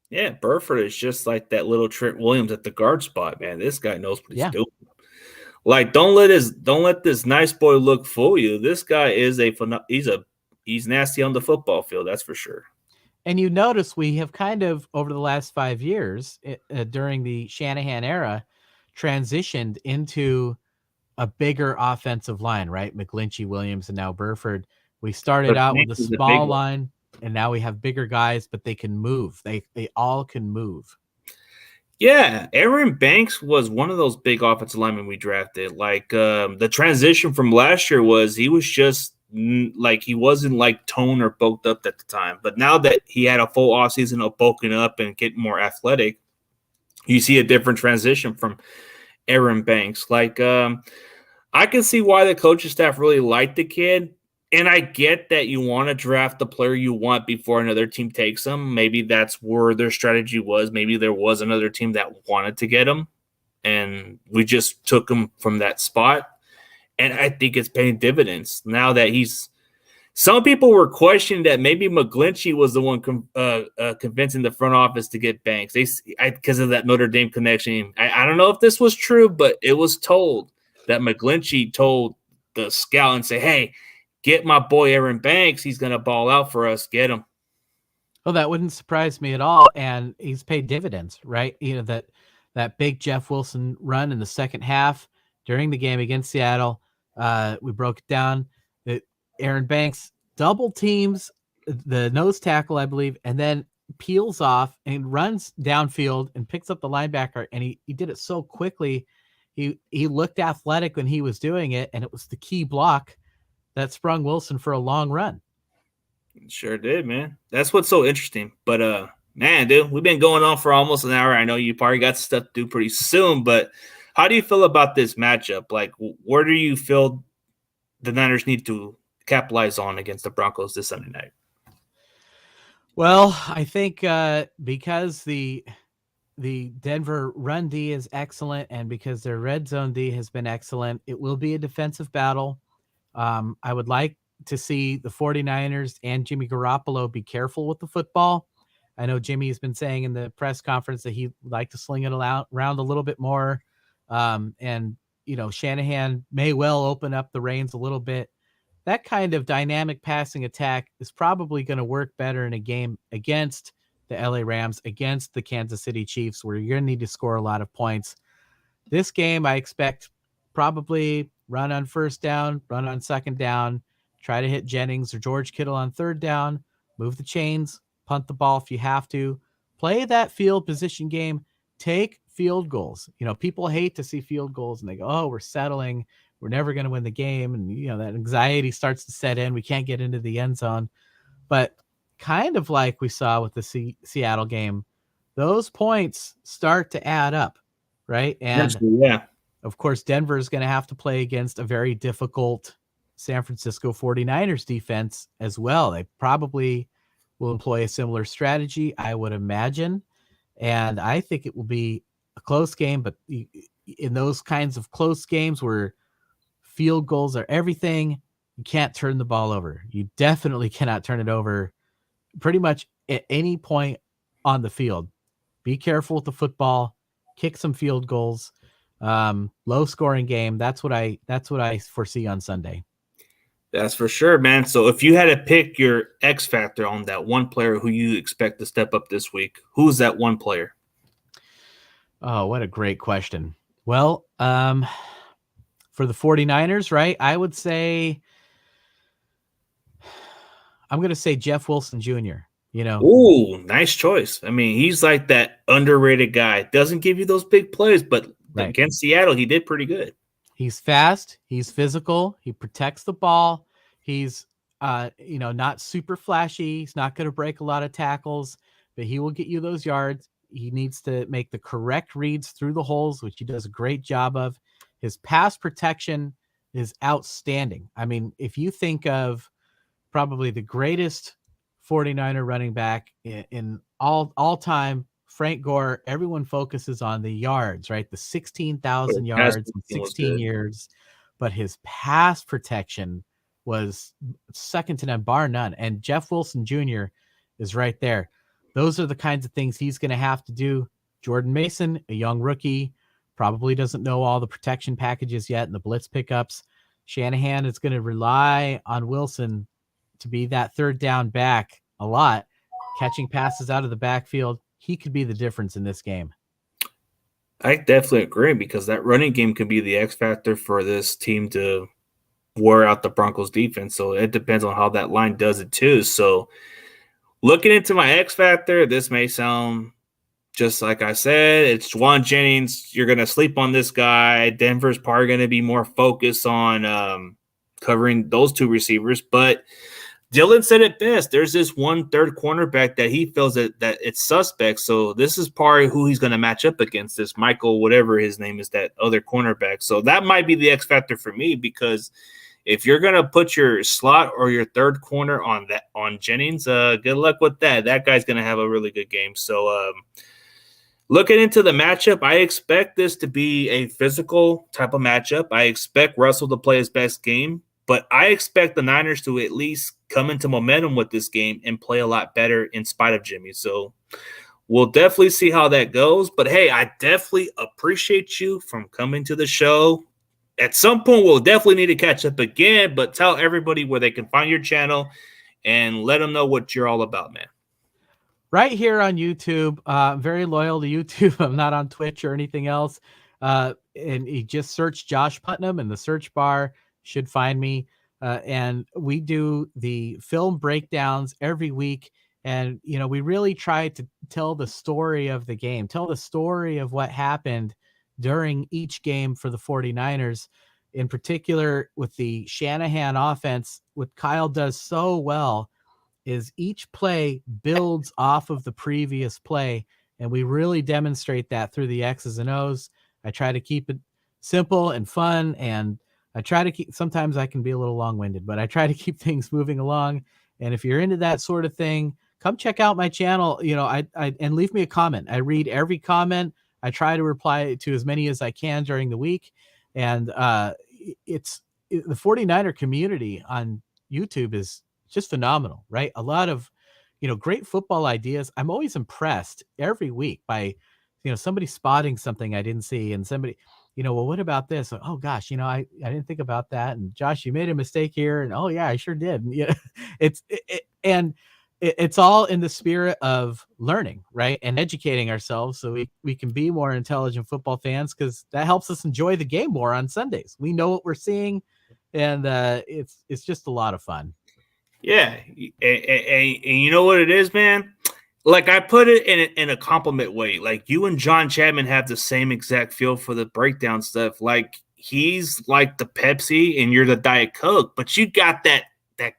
Yeah, Burford is just like that little Trent Williams at the guard spot, man. This guy knows what he's doing. Like, don't let this nice boy look fool you. This guy is he's nasty on the football field, that's for sure. And you notice we have kind of over the last 5 years during the Shanahan era transitioned into a bigger offensive line, right? McGlinchey, Williams, and now Burford. We started out with a small line, and now we have bigger guys, but they can move. They all can move. Yeah, Aaron Banks was one of those big offensive linemen we drafted. Like the transition from last year he was just like he wasn't like toned or bulked up at the time. But now that he had a full offseason of bulking up and getting more athletic, you see a different transition from Aaron Banks. Like I can see why the coaching staff really liked the kid. And I get that you want to draft the player you want before another team takes him. Maybe that's where their strategy was. Maybe there was another team that wanted to get him, and we just took him from that spot. And I think it's paying dividends now that some people were questioning that maybe McGlinchey was the one convincing the front office to get Banks because of that Notre Dame connection. I don't know if this was true, but it was told that McGlinchey told the scout and say, hey, get my boy Aaron Banks. He's going to ball out for us. Get him. Well, that wouldn't surprise me at all. And he's paid dividends, right? You know, that big Jeff Wilson run in the second half during the game against Seattle. We broke it down that Aaron Banks double teams the nose tackle, I believe, and then peels off and runs downfield and picks up the linebacker. And he did it so quickly. He looked athletic when he was doing it. And it was the key block that sprung Wilson for a long run. Sure did, man. That's what's so interesting. But man, dude, we've been going on for almost an hour. I know you probably got stuff to do pretty soon, but how do you feel about this matchup? Like, where do you feel the Niners need to capitalize on against the Broncos this Sunday night? Well, I think because the Denver run D is excellent, and because their red zone D has been excellent, it will be a defensive battle. I would like to see the 49ers and Jimmy Garoppolo be careful with the football. I know Jimmy has been saying in the press conference that he'd like to sling it around a little bit more. And, you know, Shanahan may well open up the reins a little bit. That kind of dynamic passing attack is probably going to work better in a game against the LA Rams, against the Kansas City Chiefs, where you're going to need to score a lot of points. This game, I expect probably run on first down, run on second down, try to hit Jennings or George Kittle on third down, move the chains, punt the ball if you have to, play that field position game, take field goals. You know, people hate to see field goals and they go, oh, we're settling. We're never going to win the game. And, you know, that anxiety starts to set in. We can't get into the end zone. But kind of like we saw with the Seattle game, those points start to add up, right? And yeah. Of course, Denver is going to have to play against a very difficult San Francisco 49ers defense as well. They probably will employ a similar strategy, I would imagine. And I think it will be a close game, but in those kinds of close games where field goals are everything, you can't turn the ball over. You definitely cannot turn it over pretty much at any point on the field. Be careful with the football, kick some field goals. Low scoring game. That's what I foresee on Sunday. That's for sure, man. So if you had to pick your X factor on that one player who you expect to step up this week, who's that one player? Oh, what a great question. Well, for the 49ers, right? I would say I'm going to say Jeff Wilson Jr. You know, ooh, nice choice. I mean, he's like that underrated guy. Doesn't give you those big plays, but right. Against Seattle, he did pretty good. He's fast. He's physical. He protects the ball. He's, not super flashy. He's not going to break a lot of tackles, but he will get you those yards. He needs to make the correct reads through the holes, which he does a great job of. His pass protection is outstanding. I mean, if you think of probably the greatest 49er running back in all time, Frank Gore, everyone focuses on the yards, right? The 16,000 yards in 16 years, but his pass protection was second to none, bar none. And Jeff Wilson Jr. is right there. Those are the kinds of things he's going to have to do. Jordan Mason, a young rookie, probably doesn't know all the protection packages yet and the blitz pickups. Shanahan is going to rely on Wilson to be that third down back a lot, catching passes out of the backfield. He could be the difference in this game. I definitely agree, because that running game could be the X factor for this team to wear out the Broncos defense. So it depends on how that line does it too. So looking into my X factor, this may sound just like I said, it's Juwan Jennings. You're going to sleep on this guy. Denver's probably going to be more focused on covering those two receivers. But Dylan said it best. There's this one third cornerback that he feels that it's suspect. So this is probably who he's going to match up against, this Michael, whatever his name is, that other cornerback. So that might be the X factor for me, because if you're going to put your slot or your third corner on Jennings, good luck with that. That guy's going to have a really good game. So looking into the matchup, I expect this to be a physical type of matchup. I expect Russell to play his best game, but I expect the Niners to at least come into momentum with this game and play a lot better in spite of Jimmy. So we'll definitely see how that goes. But, hey, I definitely appreciate you from coming to the show. At some point, we'll definitely need to catch up again, but tell everybody where they can find your channel and let them know what you're all about, man. Right here on YouTube. I'm very loyal to YouTube. I'm not on Twitch or anything else. And you just search Josh Putnam in the search bar, should find me. And we do the film breakdowns every week. And, you know, we really try to tell the story of the game, tell the story of what happened during each game for the 49ers, in particular with the Shanahan offense. What Kyle does so well is each play builds off of the previous play, and we really demonstrate that through the X's and O's. I try to keep it simple and fun, and I try to keep, sometimes I can be a little long-winded, but I try to keep things moving along. And if you're into that sort of thing, come check out my channel, you know, and leave me a comment. I read every comment. I try to reply to as many as I can during the week. And the 49er community on YouTube is just phenomenal, right? A lot of, you know, great football ideas. I'm always impressed every week by, you know, somebody spotting something I didn't see, and somebody, you know, well, what about this? Oh gosh, you know, I didn't think about that. And Josh, you made a mistake here. And oh yeah, I sure did. And, yeah, it's all in the spirit of learning, right? And educating ourselves so we can be more intelligent football fans, because that helps us enjoy the game more on Sundays. We know what we're seeing, and it's just a lot of fun. Yeah, and you know what it is, man? Like, I put it in a compliment way. Like, you and John Chapman have the same exact feel for the breakdown stuff. Like, he's like the Pepsi and you're the Diet Coke, but you got that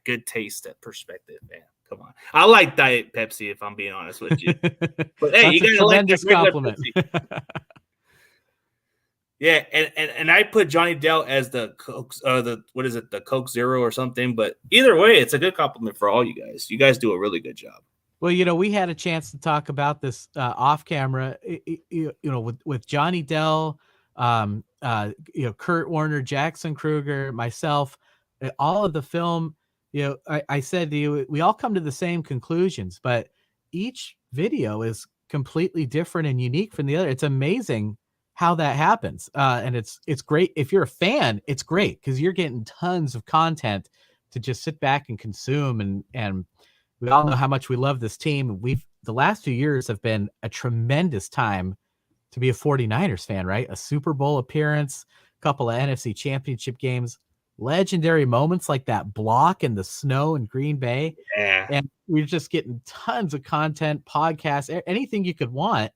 good taste, that perspective, man. Come on. I like Diet Pepsi, if I'm being honest with you. But hey, you gotta like that compliment. Yeah, and I put Johnny Dell as the Coke, the Coke Zero or something. But either way, it's a good compliment for all you guys. You guys do a really good job. Well, you know, we had a chance to talk about this off camera, you know, with Johnny Dell, you know, Kurt Warner, Jackson Kruger, myself, all of the film. You know, I said to you, we all come to the same conclusions, but each video is completely different and unique from the other. It's amazing how that happens. And it's great. If you're a fan, it's great, because you're getting tons of content to just sit back and consume. And we all know how much we love this team. The last 2 years have been a tremendous time to be a 49ers fan, right? A Super Bowl appearance, a couple of NFC championship games, legendary moments like that block in the snow in Green Bay. Yeah. And we're just getting tons of content, podcasts, anything you could want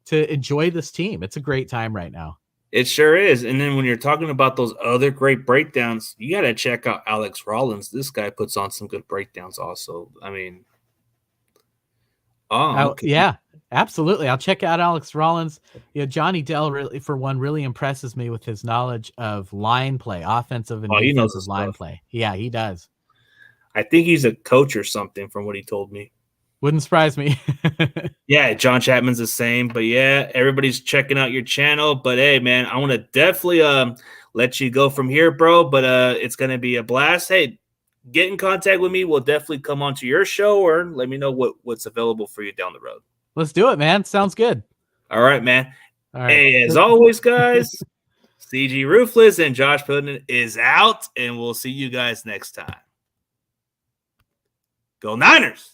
to enjoy this team. It's a great time right now. It sure is. And then when you're talking about those other great breakdowns, you got to check out Alex Rollins. This guy puts on some good breakdowns also. I mean, okay. Yeah. Absolutely. I'll check out Alex Rollins. Johnny Dell really, for one, really impresses me with his knowledge of line play, offensive and Oh, he knows defensive his line stuff. play. Yeah, he does. I think he's a coach or something from what he told me. Wouldn't surprise me. Yeah, John Chapman's the same. But yeah, everybody's checking out your channel. But hey, man, I want to definitely let you go from here, bro. But it's gonna be a blast. Hey, get in contact with me. We'll definitely come onto your show or let me know what's available for you down the road. Let's do it, man. Sounds good. All right, man. All right. Hey, as always, guys, CG Ruthless and Josh Putnam is out, and we'll see you guys next time. Go Niners!